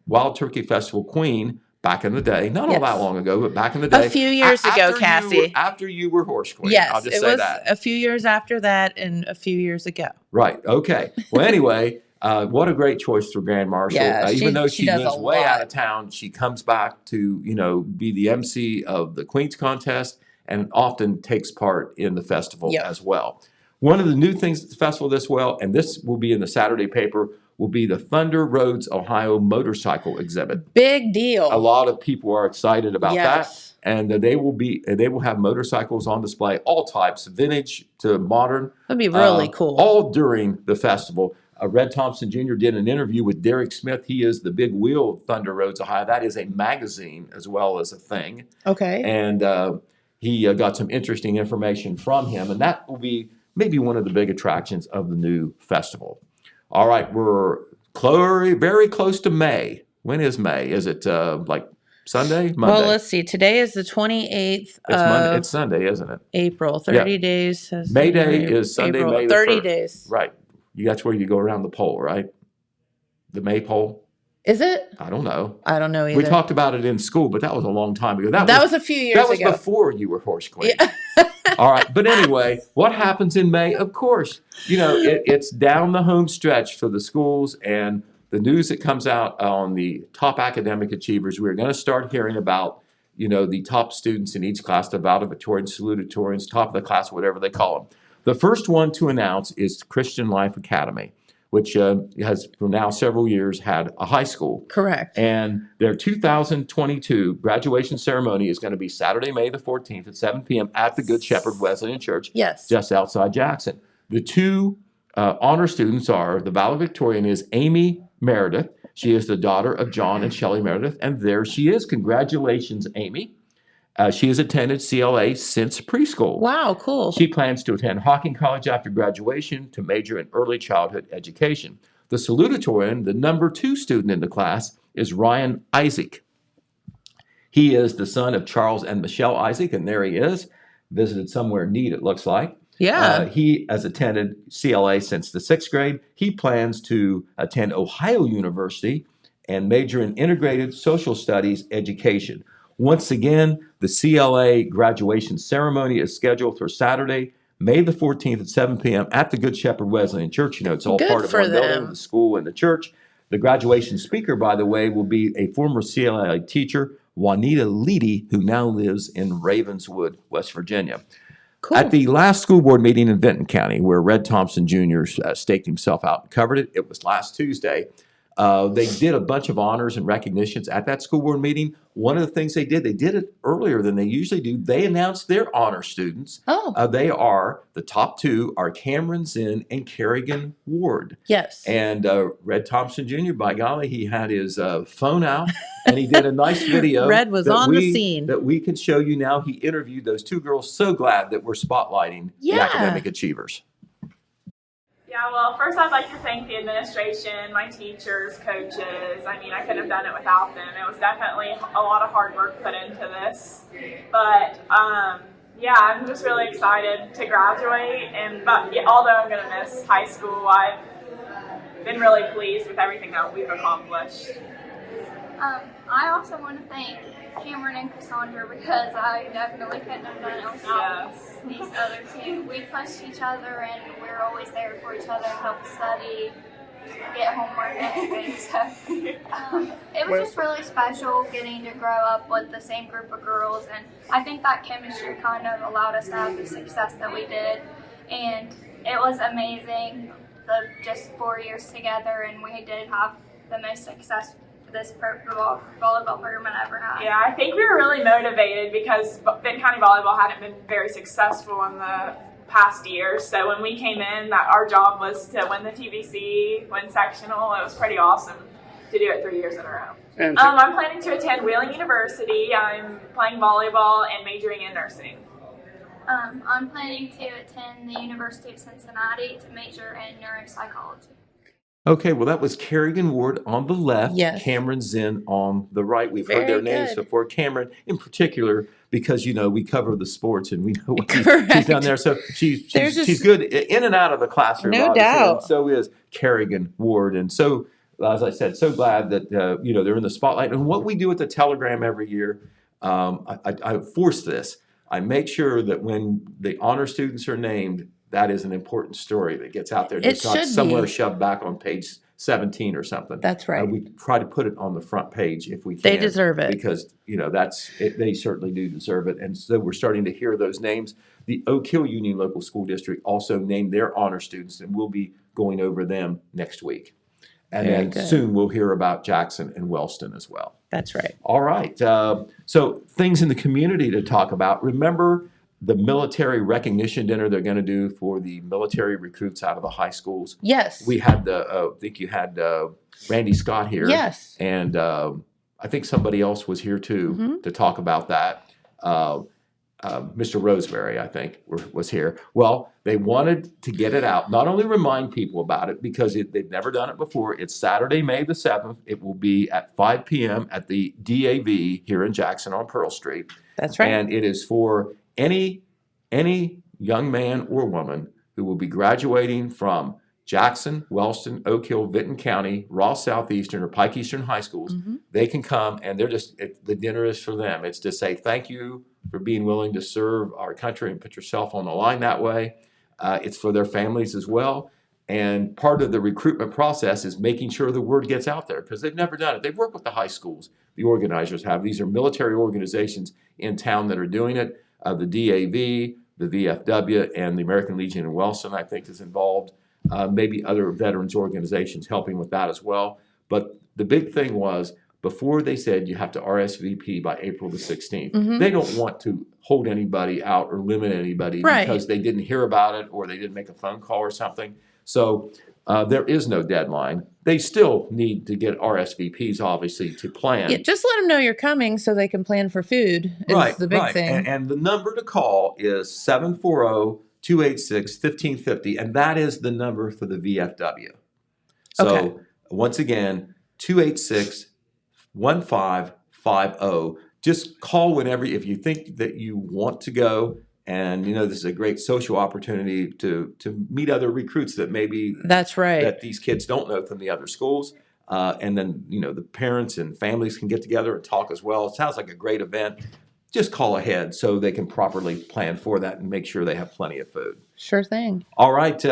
Wild Turkey Festival queen back in the day. Not all that long ago, but back in the day. A few years ago, Cassie. After you were horse queen. Yes, I'll just it say was that. a few years after that and a few years ago. Right. Okay. Well, anyway, what a great choice for Grand Marshal. Yeah, Even though she does lives a way lot. out of town, she comes back to, be the MC of the Queen's Contest and often takes part in the festival as well. One of the new things at the festival and this will be in the Saturday paper, will be the Thunder Roads, Ohio motorcycle exhibit. Big deal. A lot of people are excited about that. Yes. And they will have motorcycles on display, all types, vintage to modern. That'd be really cool. All during the festival. Red Thompson Jr. did an interview with Derek Smith. He is the big wheel of Thunder Roads, Ohio. That is a magazine as well as a thing. Okay. And he got some interesting information from him. And that will be maybe one of the big attractions of the new festival. All right, we're very close to May. When is May? Is it like Sunday? Monday? Well, let's see. Today is the 28th of It's Sunday, isn't it? April. 30 days. May Day is Sunday, April. May the 30 1st. days. Right. That's where you go around the pole, right? The May pole? Is it? I don't know. I don't know either. We talked about it in school, but that was a long time ago. That was a few years ago. That was before you were horse queen. Yeah. All right. But anyway, what happens in May? Of course, it's down the home stretch for the schools and the news that comes out on the top academic achievers. We're going to start hearing about, the top students in each class, the valedictorians, salutatorians, top of the class, whatever they call them. The first one to announce is Christian Life Academy, which has for now several years had a high school. Correct. And their 2022 graduation ceremony is going to be Saturday, May the 14th at 7 p.m. at the Good Shepherd Wesleyan Church, just outside Jackson. The two honor students are, the valedictorian is Amy Meredith. She is the daughter of John and Shelley Meredith, and there she is. Congratulations, Amy. She has attended CLA since preschool. Wow, cool. She plans to attend Hocking College after graduation to major in early childhood education. The salutatorian, the number 2 student in the class, is Ryan Isaac. He is the son of Charles and Michelle Isaac, and there he is, visited somewhere neat, it looks like. Yeah. He has attended CLA since the 6th grade. He plans to attend Ohio University and major in integrated social studies education. Once again, the CLA graduation ceremony is scheduled for Saturday, May the 14th at 7 p.m. at the Good Shepherd Wesleyan Church. It's all Good part of for one building, them. the school and the church. The graduation speaker, by the way, will be a former CLA teacher, Juanita Leedy, who now lives in Ravenswood, West Virginia. Cool. At the last school board meeting in Vinton County, where Red Thompson Jr. Staked himself out and covered it, it was last Tuesday. They did a bunch of honors and recognitions at that school board meeting. One of the things they did it earlier than they usually do. They announced their honor students. Oh. They are, the top 2 are Cameron Zinn and Kerrigan Ward. Yes. And Red Thompson Jr., by golly, he had his phone out and he did a nice video. Red was on the scene. That we can show you now. He interviewed those 2 girls. So glad that we're spotlighting the academic achievers. Yeah, well, first I'd like to thank the administration, my teachers, coaches. I mean, I couldn't have done it without them. It was definitely a lot of hard work put into this. But, I'm just really excited to graduate. But although I'm going to miss high school, I've been really pleased with everything that we've accomplished. I also want to thank Cameron and Cassandra because I definitely couldn't have done it without these other 2. We pushed each other and we're always there for each other, help study, get homework and everything. So it was just really special getting to grow up with the same group of girls, and I think that chemistry kind of allowed us to have the success that we did, and it was amazing, just 4 years together, and we did have the most success this volleyball program I ever had. Yeah, I think we were really motivated because Vinton County Volleyball hadn't been very successful in the past years. So when we came in, that our job was to win the TVC, win sectional. It was pretty awesome. to do it 3 years in a row. And I'm planning to attend Wheeling University. I'm playing volleyball and majoring in nursing. I'm planning to attend the University of Cincinnati to major in neuropsychology. Okay, well, that was Kerrigan Ward on the left, Yes. Cameron Zinn on the right. We've heard their Very names good. before. Cameron, in particular, because, you know, we cover the sports and we know what she's Correct. done there. So she's There's good in and out of the classroom, No obviously, doubt. and so is Kerrigan Ward. And so, as I said, so glad that, you know, they're in the spotlight. And what we do at the Telegram every year, I force this. I make sure that when the honor students are named, that is an important story that gets out there. It It's not should somewhere be. shoved back on page 17 or something. That's right. We try to put it on the front page if we can. They deserve it. Because, you know, they certainly do deserve it. And so we're starting to hear those names. The Oak Hill Union Local School District also named their honor students, and we'll be going over them next week. And Very then good. soon we'll hear about Jackson and Wellston as well. That's right. All right. So things in the community to talk about. Remember the military recognition dinner they're going to do for the military recruits out of the high schools? Yes. We had I think you had Randy Scott here. Yes. And I think somebody else was here too to talk about that. Mr. Roseberry, I think, was here. Well, they wanted to get it out, not only remind people about it because they've never done it before. It's Saturday, May the 7th. It will be at 5 p.m. at the DAV here in Jackson on Pearl Street. That's right. And it is for any young man or woman who will be graduating from Jackson, Wellston, Oak Hill, Vinton County, Ross Southeastern, or Pike Eastern High Schools. They can come, and the dinner is for them. It's to say thank you for being willing to serve our country and put yourself on the line that way. It's for their families as well. And part of the recruitment process is making sure the word gets out there because they've never done it. They've worked with the high schools. The organizers have. These are military organizations in town that are doing it. The DAV, the VFW, and the American Legion in Wellston, I think, is involved. Maybe other veterans organizations helping with that as well. But the big thing was, before they said you have to RSVP by April the 16th, they don't want to hold anybody out or limit anybody because they didn't hear about it or they didn't make a phone call or something. So there is no deadline. They still need to get RSVPs, obviously, to plan. Yeah, just let them know you're coming so they can plan for food. Is the big thing. And the number to call is 740-286-1550, and that is the number for the VFW. So once again, 286-1550. Just call whenever, if you think that you want to go. And, you know, this is a great social opportunity to meet other recruits that maybe That's right. that these kids don't know from the other schools. And then, you know, the parents and families can get together and talk as well. It sounds like a great event. Just call ahead so they can properly plan for that and make sure they have plenty of food. Sure thing. All right.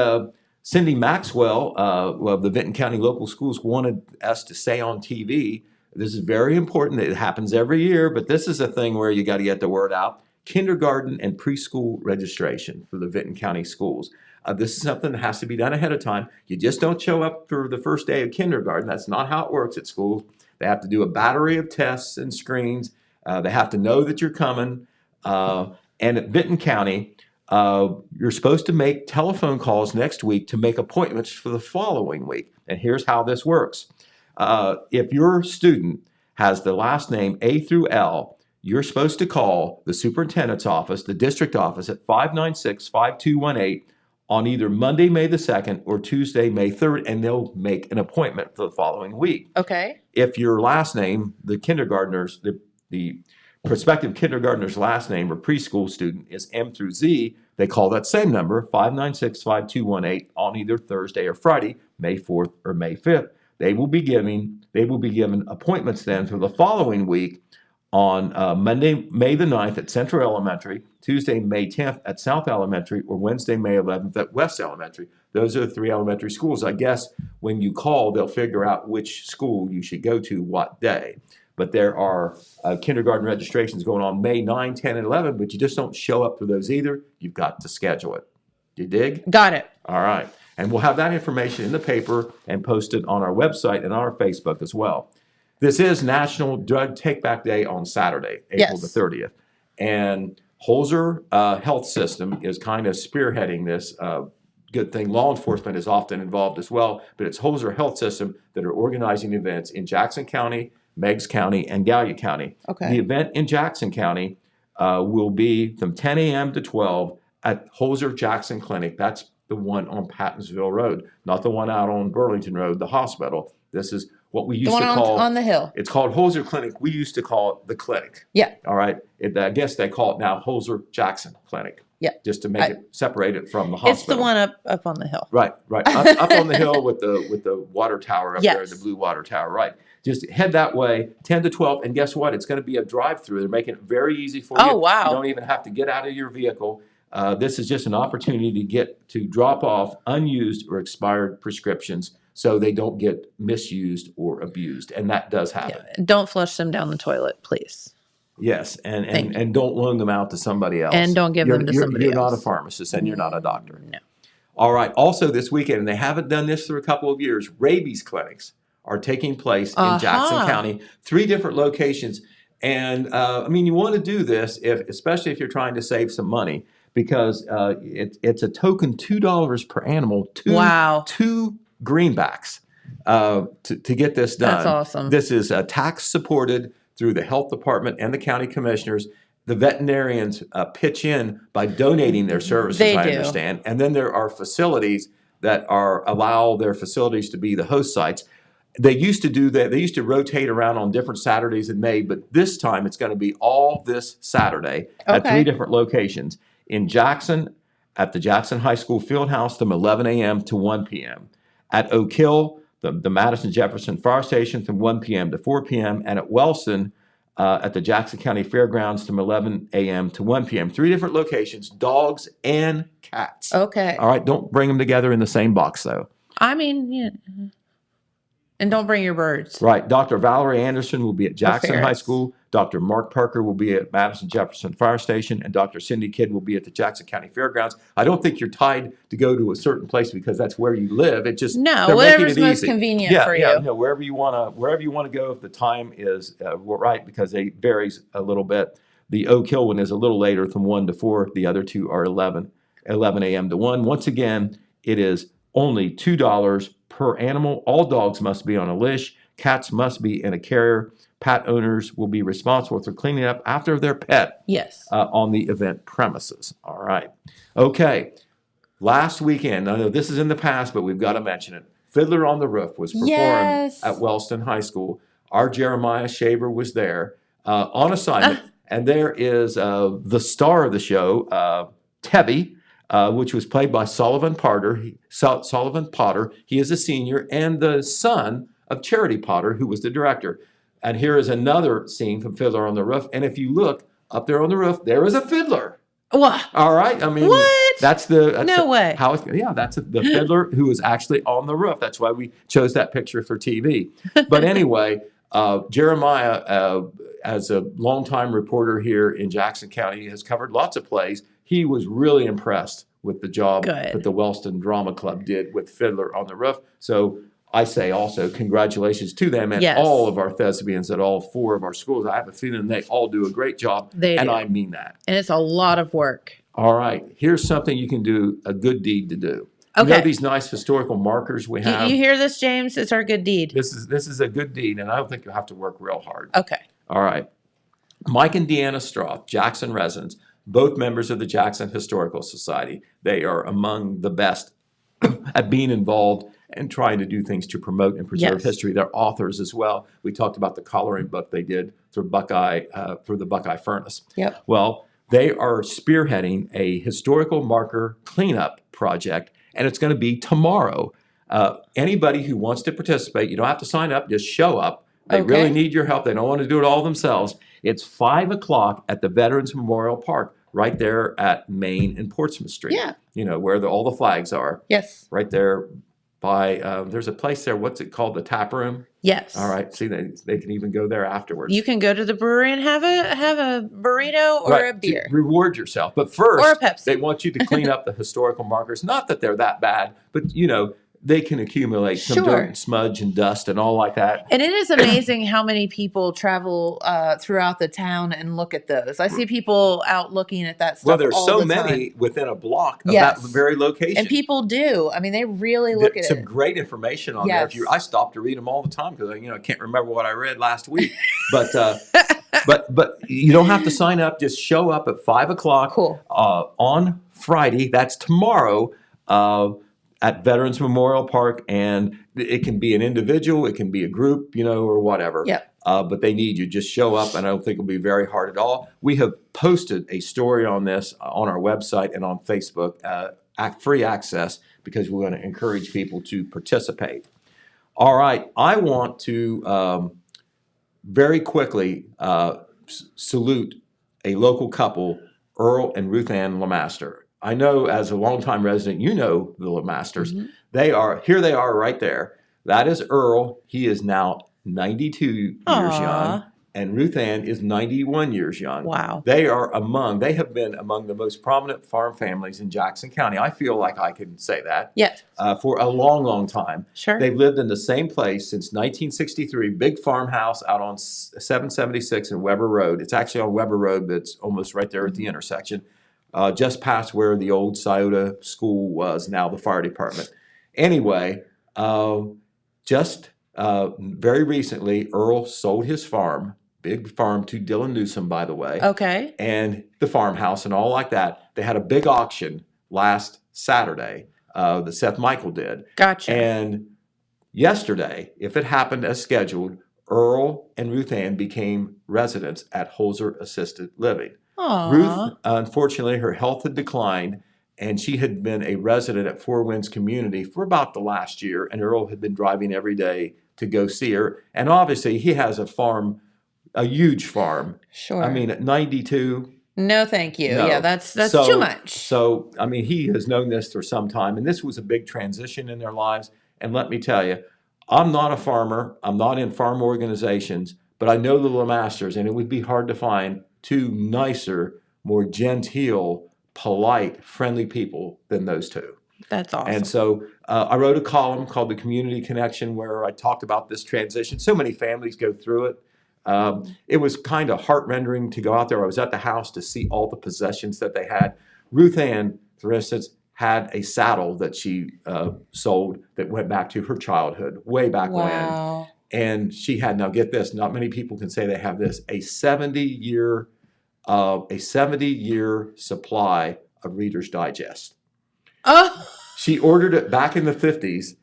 Cindy Maxwell of the Vinton County Local Schools wanted us to say on TV, this is very important. It happens every year, but this is a thing where you got to get the word out. Kindergarten and preschool registration for the Vinton County schools. This is something that has to be done ahead of time. You just don't show up for the first day of kindergarten. That's not how it works at schools. They have to do a battery of tests and screens. They have to know that you're coming. And at Vinton County, you're supposed to make telephone calls next week to make appointments for the following week. And here's how this works. If your student has the last name A through L, you're supposed to call the superintendent's office, the district office, at 596-5218 on either Monday, May the 2nd, or Tuesday, May 3rd, and they'll make an appointment for the following week. Okay. If your last name, the kindergartner's, the prospective kindergartner's last name or preschool student is M through Z, they call that same number, 596-5218, on either Thursday or Friday, May 4th or May 5th. They will be given appointments then for the following week on Monday, May the 9th at Central Elementary, Tuesday, May 10th at South Elementary, or Wednesday, May 11th at West Elementary. Those are the three elementary schools. I guess when you call, they'll figure out which school you should go to what day. But there are kindergarten registrations going on May 9, 10, and 11, but you just don't show up for those either. You've got to schedule it. You dig? Got it. All right. And we'll have that information in the paper and posted on our website and on our Facebook as well. This is National Drug Take-Back Day on Saturday, April the 30th. And Holzer Health System is kind of spearheading this, good thing. Law enforcement is often involved as well, but it's Holzer Health System that are organizing events in Jackson County, Meigs County, and Gallia County. Okay. The event in Jackson County will be from 10 a.m. to 12 at Holzer Jackson Clinic. That's the one on Pattonsville Road, not the one out on Burlington Road, the hospital. This is what we used to call on the hill. It's called Holzer Clinic. We used to call it the clinic. Yeah. All right. I guess they call it now Holzer Jackson Clinic. Yeah. Just to make it separate it from the hospital. It's the one up on the hill. Right. Up on the hill with the water tower up there, the blue water tower. Right. Just head that way, 10 to 12, and guess what? It's going to be a drive-through. They're making it very easy for you. Oh, wow. You don't even have to get out of your vehicle. This is just an opportunity to drop off unused or expired prescriptions so they don't get misused or abused, and that does happen. Yeah. Don't flush them down the toilet, please. Yes, and don't loan them out to somebody else. And don't give them to somebody else. You're not a else. pharmacist, and you're not a doctor. No. All right. Also this weekend, and they haven't done this for a couple of years, rabies clinics are taking place in Jackson County, 3 different locations. And you want to do this especially if you're trying to save some money, because it's a token $2 per animal, two greenbacks to get this done. That's awesome. This is tax supported through the health department and the county commissioners. The veterinarians pitch in by donating their services, I understand. And then there are facilities that allow their facilities to be the host sites. They used to do that. They used to rotate around on different Saturdays in May, but this time it's going to be all this Saturday at 3 different locations. In Jackson, at the Jackson High School Fieldhouse from 11 a.m. to 1 p.m. At Oak Hill, the Madison Jefferson Fire Station from 1 p.m. to 4 p.m. And at Wellston, at the Jackson County Fairgrounds from 11 a.m. to 1 p.m. 3 different locations, dogs and cats. Okay. All right, don't bring them together in the same box, though. And don't bring your birds. Right. Dr. Valerie Anderson will be at Jackson High School. Dr. Mark Parker will be at Madison Jefferson Fire Station. And Dr. Cindy Kidd will be at the Jackson County Fairgrounds. I don't think you're tied to go to a certain place because that's where you live. It just whatever's most convenient for you. No, wherever you want to go if the time is right, because it varies a little bit. The Oak Hill one is a little later from 1 to 4. The other 2 are 11 a.m. to 1. Once again, it is only $2 per animal. All dogs must be on a leash. Cats must be in a carrier. Pet owners will be responsible for cleaning up after their pet on the event premises. All right. Okay. Last weekend, I know this is in the past, but we've got to mention it. Fiddler on the Roof was performed at Wellston High School. Our Jeremiah Shaver was there on assignment. And there is the star of the show, Tebby, which was played by Sullivan Potter. He is a senior and the son of Charity Potter, who was the director. And here is another scene from Fiddler on the Roof. And if you look up there on the roof, there is a fiddler. What? All right. I mean, what? That's way. That's the fiddler who is actually on the roof. That's why we chose that picture for TV. But anyway, Jeremiah, as a longtime reporter here in Jackson County, has covered lots of plays. He was really impressed with the job that the Wellston Drama Club did with Fiddler on the Roof. So I say also congratulations to them and all of our thespians at all 4 of our schools. I have a feeling they all do a great job, and I mean that. And it's a lot of work. All right. Here's something you can do, a good deed to do. Okay. You know these nice historical markers we have? You hear this, James? It's our good deed. This is a good deed, and I don't think you'll have to work real hard. Okay. All right. Mike and Deanna Stroth, Jackson residents, both members of the Jackson Historical Society. They are among the best at being involved and trying to do things to promote and preserve history. They're authors as well. We talked about the coloring book they did through the Buckeye Furnace. Yep. Well, they are spearheading a historical marker cleanup project, and it's going to be tomorrow. Anybody who wants to participate, you don't have to sign up, just show up. They really need your help. They don't want to do it all themselves. It's 5 o'clock at the Veterans Memorial Park, right there at Main and Portsmouth Street. Yeah. You know, where all the flags are. Yes. Right there by, there's a place there, what's it called? The Tap Room? Yes. All right. See, they can even go there afterwards. You can go to the brewery and have a burrito or a beer. Reward yourself. But first, or a Pepsi. They want you to clean up the historical markers. Not that they're that bad, but, you know, they can accumulate some Sure. dirt and smudge and dust and all like that. And it is amazing how many people travel throughout the town and look at those. I see people out looking at that stuff. Well, there's all so the many time. within a block of Yes. that very location. And people do. I mean, they really look There's at some it. great information on Yes. there. I stop to read them all the time because I can't remember what I read last week. But but you don't have to sign up. Just show up at 5:00 Cool. On Friday. That's tomorrow. At Veterans Memorial Park, and it can be an individual, it can be a group, or whatever. Yep. But they need you. Just show up, and I don't think it'll be very hard at all. We have posted a story on this on our website and on Facebook, free access, because we're going to encourage people to participate. All right, I want to very quickly salute a local couple, Earl and Ruth Ann LeMaster. I know as a longtime resident, you know the LeMasters. Mm-hmm. They are right there. That is Earl. He is now 92 years young, and Ruth Ann is 91 years young. Wow. They have been among the most prominent farm families in Jackson County. I feel like I can say that. Yes. For a long, long time. Sure. They've lived in the same place since 1963, big farmhouse out on 776 and Weber Road. It's actually on Weber Road, but it's almost right there at the intersection. Just past where the old Scioto School was, now the fire department. Anyway, just very recently, Earl sold his farm, big farm, to Dylan Newsom, by the way. Okay. And the farmhouse and all like that. They had a big auction last Saturday that Seth Michael did. Gotcha. And yesterday, if it happened as scheduled, Earl and Ruth Ann became residents at Holzer Assisted Living. Aww. Ruth, unfortunately, her health had declined, and she had been a resident at Four Winds Community for about the last year, and Earl had been driving every day to go see her. And obviously, he has a farm, a huge farm. Sure. I mean, at 92. No, thank you. No. Yeah, that's So- too much. So, I mean, he has known this for some time, and this was a big transition in their lives. And let me tell you, I'm not a farmer. I'm not in farm organizations, but I know the LeMasters, and it would be hard to find two nicer, more genteel, polite, friendly people than those two. That's awesome. And so I wrote a column called The Community Connection where I talked about this transition. So many families go through it. It was kind of heart-rending to go out there. I was at the house to see all the possessions that they had. Ruth Ann, for instance, had a saddle that she sold that went back to her childhood, way back when. Wow. And she had, now get this, not many people can say they have this, a 70-year supply of Reader's Digest. Oh. She ordered it back in the 50s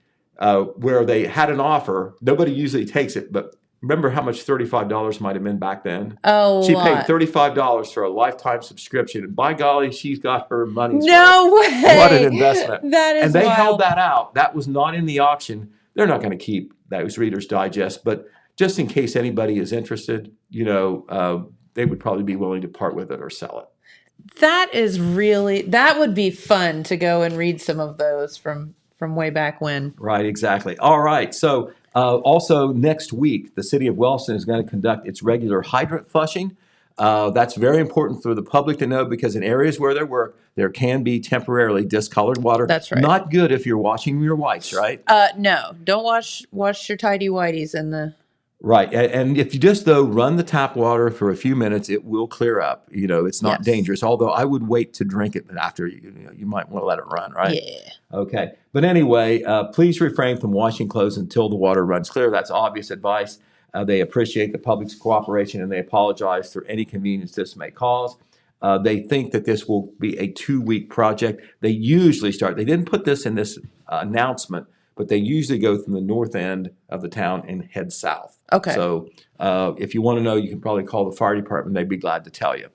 where they had an offer. Nobody usually takes it, but remember how much $35 might have been back then? Oh, She paid $35 for a lifetime subscription, and by golly, she's got her money's No worth. way. What an investment. That is And they wild. held that out. That was not in the auction. They're not going to keep those Reader's Digest, but just in case anybody is interested, they would probably be willing to part with it or sell it. That would be fun to go and read some of those from way back when. Right, exactly. All right. So also next week, the city of Wellston is going to conduct its regular hydrant flushing. That's very important for the public to know because in areas where there work, there can be temporarily discolored water. That's right. Not good if you're washing your whites, right? No, don't wash your tidy whities in the. Right. And if you just, though, run the tap water for a few minutes, it will clear up. It's not Yes. dangerous, although I would wait to drink it after you might want to let it run, right? Yeah. Okay. But anyway, please refrain from washing clothes until the water runs clear. That's obvious advice. They appreciate the public's cooperation and they apologize for any inconvenience this may cause. They think that this will be a 2-week project. They usually start, they didn't put this in this announcement, but they usually go from the north end of the town and head south. Okay. So if you want to know, you can probably call the fire department. They'd be glad to tell you.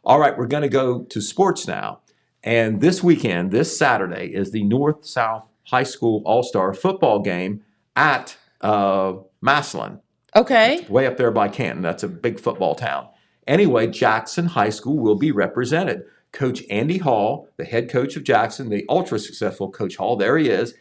All right, we're going to go to sports now. And this weekend, this Saturday, is the North-South High School All-Star football game at Massillon. Okay. Way up there by Canton. That's a big football town. Anyway, Jackson High School will be represented. Coach Andy Hall, the head coach of Jackson, the ultra-successful Coach Hall, there he is.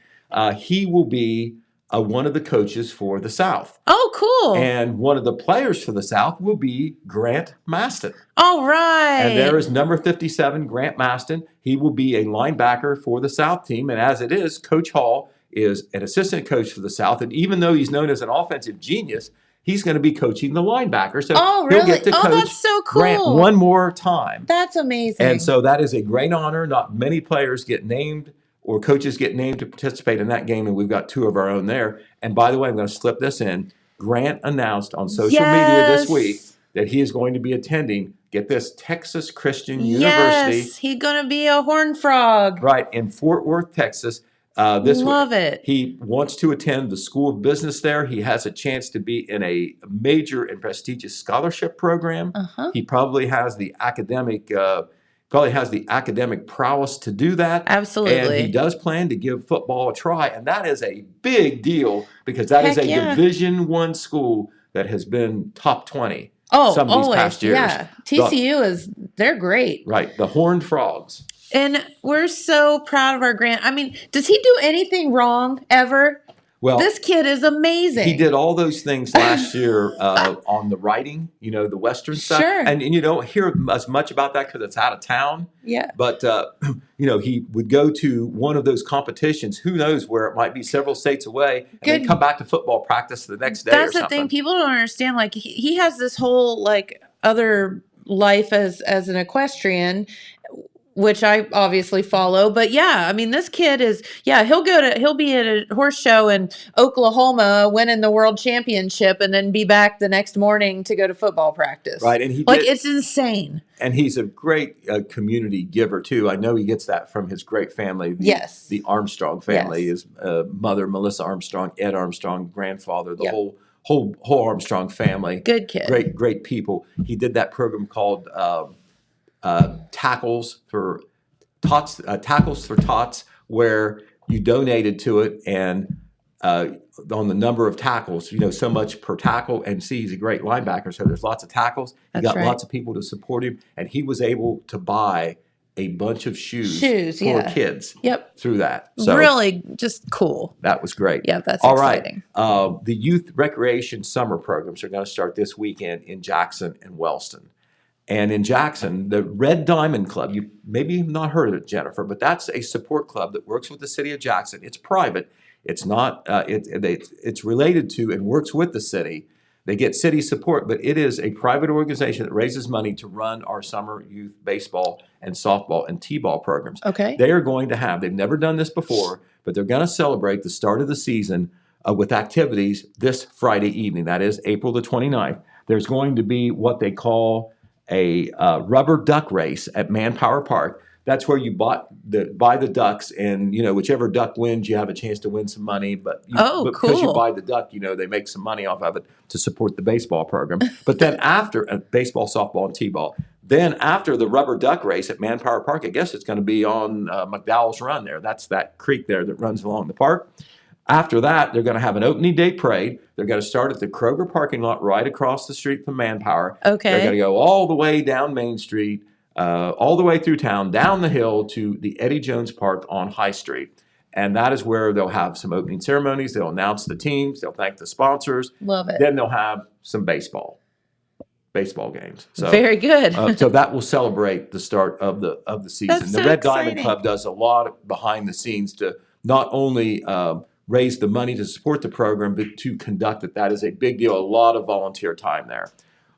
He will be one of the coaches for the South. Oh, cool. And one of the players for the South will be Grant Maston. All right. And there is number 57, Grant Maston. He will be a linebacker for the South team. And as it is, Coach Hall is an assistant coach for the South. And even though he's known as an offensive genius, he's going to be coaching the linebacker. So really? he'll get to coach That's so cool. Grant one more time. That's amazing. And so that is a great honor. Not many players get named or coaches get named to participate in that game, and we've got 2 of our own there. And by the way, I'm going to slip this in. Grant announced on social media this week that he is going to be attending, get this, Texas Christian University. Yes, he's going to be a Horned Frog. Right, in Fort Worth, Texas. Love it. He wants to attend the School of Business there. He has a chance to be in a major and prestigious scholarship program. He probably has the academic prowess to do that. Absolutely. And he does plan to give football a try, and that is a big deal because that is a Division I school that has been top 20 some of these past years. Yeah, TCU they're great. Right, the Horned Frogs. And we're so proud of our Grant. I mean, does he do anything wrong ever? Well, this kid is amazing. He did all those things last year on the writing, the Western stuff. Sure. And you don't hear as much about that because it's out of town. Yeah. But, he would go to one of those competitions, who knows where it might be several states away, and then come back to football practice the next day. That's the thing. People don't understand. Like, he has this whole, other life as an equestrian, which I obviously follow. But yeah, I mean, this kid he'll be at a horse show in Oklahoma winning the world championship and then be back the next morning to go to football practice. Right. And it's insane. And he's a great community giver too. I know he gets that from his great family. The Armstrong family, his mother, Melissa Armstrong, Ed Armstrong, grandfather, the whole Armstrong family. Good kid. Great people. He did that program called, Tackles for Tots, where you donated to it, and on the number of tackles, so much per tackle. And he's a great linebacker, so there's lots of tackles. He got lots of people to support him, and he was able to buy a bunch of shoes for kids. Through that. So really just cool. That was great. Yeah, that's all exciting. Right. The youth recreation summer programs are going to start this weekend in Jackson and Wellston. And in Jackson, the Red Diamond Club, you maybe have not heard of it, Jennifer, but that's a support club that works with the city of Jackson. It's private. It's not. It's related to and works with the city. They get city support, but it is a private organization that raises money to run our summer youth baseball and softball and t-ball programs. Okay. They are going to have, they've never done this before, but they're going to celebrate the start of the season with activities this Friday evening. That is April the 29th. There's going to be what they call a rubber duck race at Manpower Park. That's where you buy the ducks, and whichever duck wins, you have a chance to win some money. But because you buy the duck, they make some money off of it to support the baseball program. But then after baseball, softball, and t-ball, then after the rubber duck race at Manpower Park, I guess it's going to be on McDowell's Run there. That's that creek there that runs along the park. After that, they're going to have an opening day parade. They're going to start at the Kroger parking lot right across the street from Manpower. Okay. They're going to go all the way down Main Street, all the way through town, down the hill to the Eddie Jones Park on High Street. And that is where they'll have some opening ceremonies. They'll announce the teams. They'll thank the sponsors. Love it. Then they'll have some baseball games. So, very good. So that will celebrate the start of the season. That's the so Red exciting. Diamond Club does a lot behind the scenes to not only raise the money to support the program, but to conduct it. That is a big deal. A lot of volunteer time there.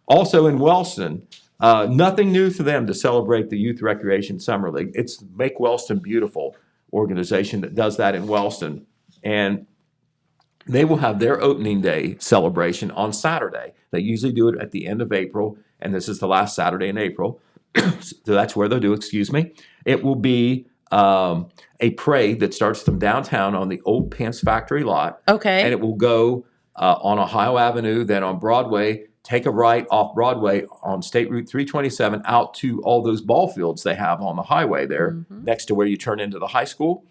Also in Wellston, nothing new for them to celebrate the Youth Recreation Summer League. It's Make Wellston Beautiful organization that does that in Wellston. And they will have their opening day celebration on Saturday. They usually do it at the end of April, and this is the last Saturday in April. So that's where they'll do, It will be a parade that starts from downtown on the old Pants Factory lot. Okay. And it will go on Ohio Avenue, then on Broadway, take a right off Broadway on State Route 327 out to all those ball fields they have on the highway there next to where you turn into the high school.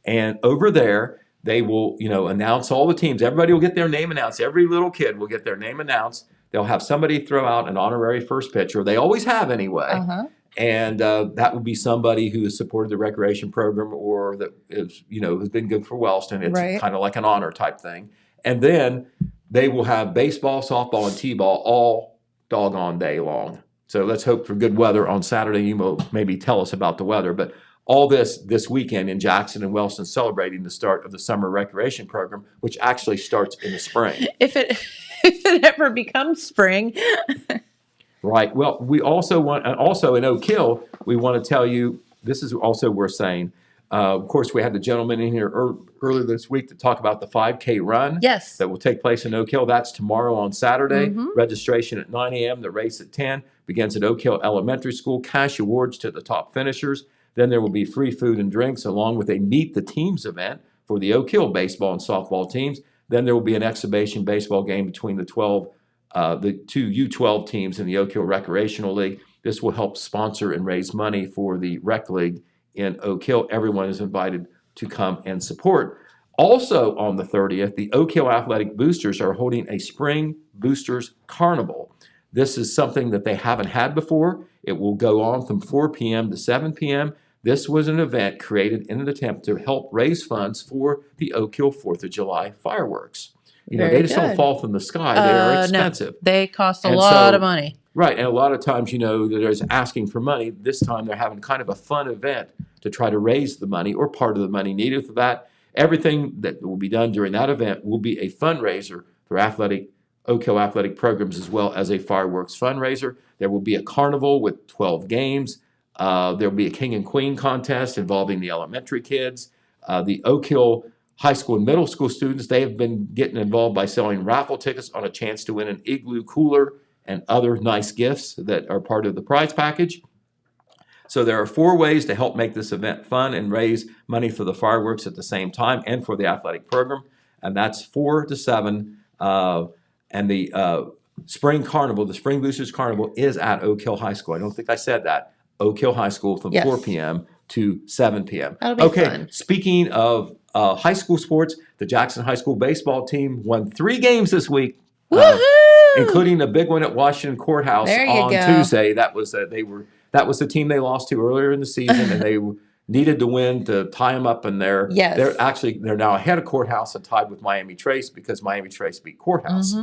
And over there, they will, announce all the teams. Everybody will get their name announced. Every little kid will get their name announced. They'll have somebody throw out an honorary first pitcher. They always have anyway. Uh-huh. And that would be somebody who has supported the recreation program or that is, has been good for Wellston. It's kind of like an honor type thing. And then they will have baseball, softball, and t-ball all doggone day long. So let's hope for good weather on Saturday. You will maybe tell us about the weather, but All this weekend in Jackson and Wellston, celebrating the start of the summer recreation program, which actually starts in the spring. If it ever becomes spring. Right. Well, we also in Oak Hill, we want to tell you, this is also worth saying. Of course, we had the gentleman in here earlier this week to talk about the 5K run. Yes. That will take place in Oak Hill. That's tomorrow on Saturday. Registration at 9 a.m. The race at 10. Begins at Oak Hill Elementary School. Cash awards to the top finishers. Then there will be free food and drinks along with a Meet the Teams event for the Oak Hill baseball and softball teams. Then there will be an exhibition baseball game between the two U12 teams in the Oak Hill Recreational League. This will help sponsor and raise money for the Rec League in Oak Hill. Everyone is invited to come and support. Also on the 30th, the Oak Hill Athletic Boosters are holding a Spring Boosters Carnival. This is something that they haven't had before. It will go on from 4 p.m. to 7 p.m. This was an event created in an attempt to help raise funds for the Oak Hill 4th of July fireworks. They just don't fall from the sky. They are expensive. No, they cost a lot of money. Right, and a lot of times, there's asking for money. This time they're having kind of a fun event to try to raise the money or part of the money needed for that. Everything that will be done during that event will be a fundraiser for Oak Hill athletic programs as well as a fireworks fundraiser. There will be a carnival with 12 games. There will be a king and queen contest involving the elementary kids. The Oak Hill high school and middle school students, they have been getting involved by selling raffle tickets on a chance to win an igloo cooler and other nice gifts that are part of the prize package. So there are 4 ways to help make this event fun and raise money for the fireworks at the same time and for the athletic program. And that's 4 to 7. And the Spring Carnival, the Spring Boosters Carnival, is at Oak Hill High School. I don't think I said that. Oak Hill High School from 4 p.m. to 7 p.m. That'll be fun. Speaking of high school sports, the Jackson High School baseball team won 3 games this week, including a big one at Washington Courthouse on Tuesday. That was the team they lost to earlier in the season, and they needed to win to tie them up in there. Yes. They're now ahead of Courthouse and tied with Miami Trace because Miami Trace beat Courthouse.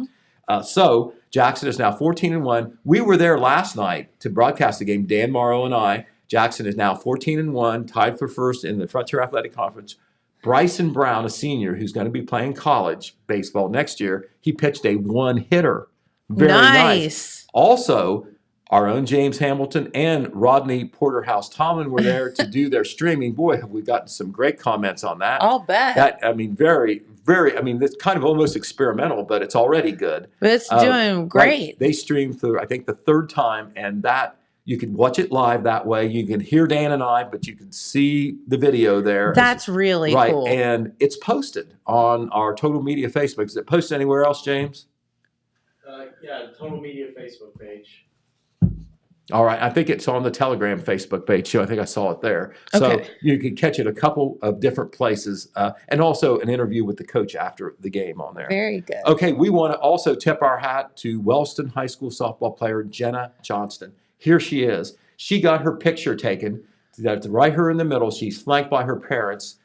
So Jackson is now 14-1. We were there last night to broadcast the game, Dan Morrow and I. Jackson is now 14-1, tied for first in the Frontier Athletic Conference. Bryson Brown, a senior who's going to be playing college baseball next year, he pitched a 1-hitter. Very nice. Also, our own James Hamilton and Rodney Porterhouse-Tomlin were there to do their streaming. Boy, have we gotten some great comments on that. I'll bet. Very, it's kind of almost experimental, but it's already good. But it's doing great. Right, they streamed through, I think, the 3rd time, and that you can watch it live that way. You can hear Dan and I, but you can see the video there. That's really cool. And it's posted on our Total Media Facebook. Is it posted anywhere else, James? Yeah, Total Media Facebook page. All right. I think it's on the Telegram Facebook page too. I think I saw it there. So you can catch it a couple of different places, and also an interview with the coach after the game on there. Very good. Okay. We want to also tip our hat to Wellston High School softball player Jenna Johnston. Here she is. She got her picture taken. That's right here in the middle. She's flanked by her parents,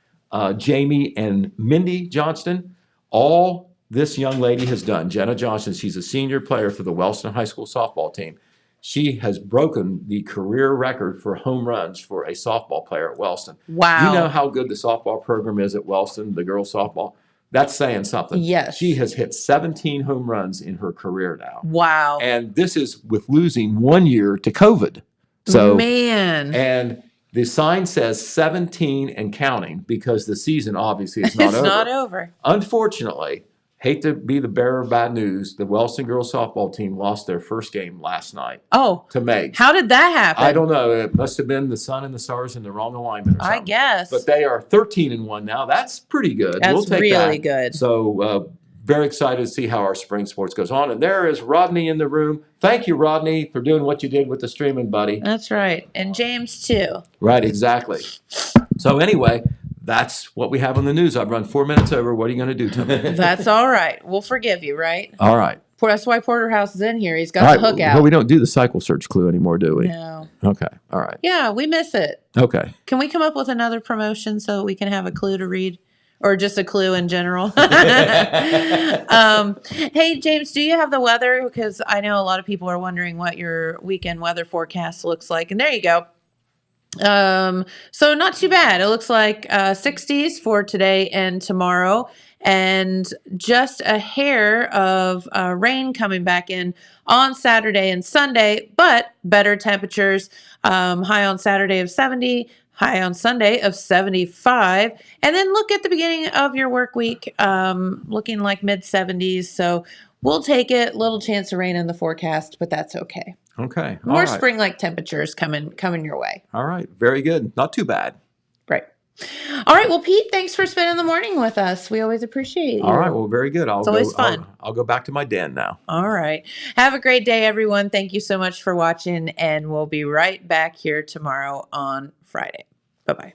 Jamie and Mindy Johnston. All this young lady has done, Jenna Johnston, she's a senior player for the Wellston High School softball team. She has broken the career record for home runs for a softball player at Wellston. Wow. You know how good the softball program is at Wellston, the girls softball? That's saying something. Yes. She has hit 17 home runs in her career now. Wow. And this is with losing 1 year to COVID. So, man. And the sign says 17 and counting because the season obviously is not over. It's not over. Unfortunately, hate to be the bearer of bad news, the Wellston girls softball team lost their first game last night. Oh. To Meg. How did that happen? I don't know. It must have been the sun and the stars in the wrong alignment or something. I guess. But they are 13-1 now. That's pretty good. That's we'll take really that. good. So very excited to see how our spring sports goes on. And there is Rodney in the room. Thank you, Rodney, for doing what you did with the streaming, buddy. That's right. And James, too. Right, exactly. So anyway, that's what we have on the news. I've run 4 minutes over. What are you going to do to me? That's all right. We'll forgive you, right? All right. That's why Porterhouse is in here. He's got the hook out. Well, we don't do the cycle search clue anymore, do we? No. Okay. All right. Yeah, we miss it. Okay. Can we come up with another promotion so we can have a clue to read? Or just a clue in general? Hey, James, do you have the weather? Because I know a lot of people are wondering what your weekend weather forecast looks like. And there you go. So not too bad. It looks like 60s for today and tomorrow, and just a hair of rain coming back in on Saturday and Sunday, but better temperatures. High on Saturday of 70, high on Sunday of 75, and then look at the beginning of your work week, looking like mid 70s. So we'll take it. Little chance of rain in the forecast, but that's okay. Okay. More All right. spring-like temperatures coming your way. All right. Very good. Not too bad. Great. All right. Well, Pete, thanks for spending the morning with us. We always appreciate you. All right. Well, very good. It's always fun. I'll go back to my den now. All right. Have a great day, everyone. Thank you so much for watching, and we'll be right back here tomorrow on Friday. Bye-bye.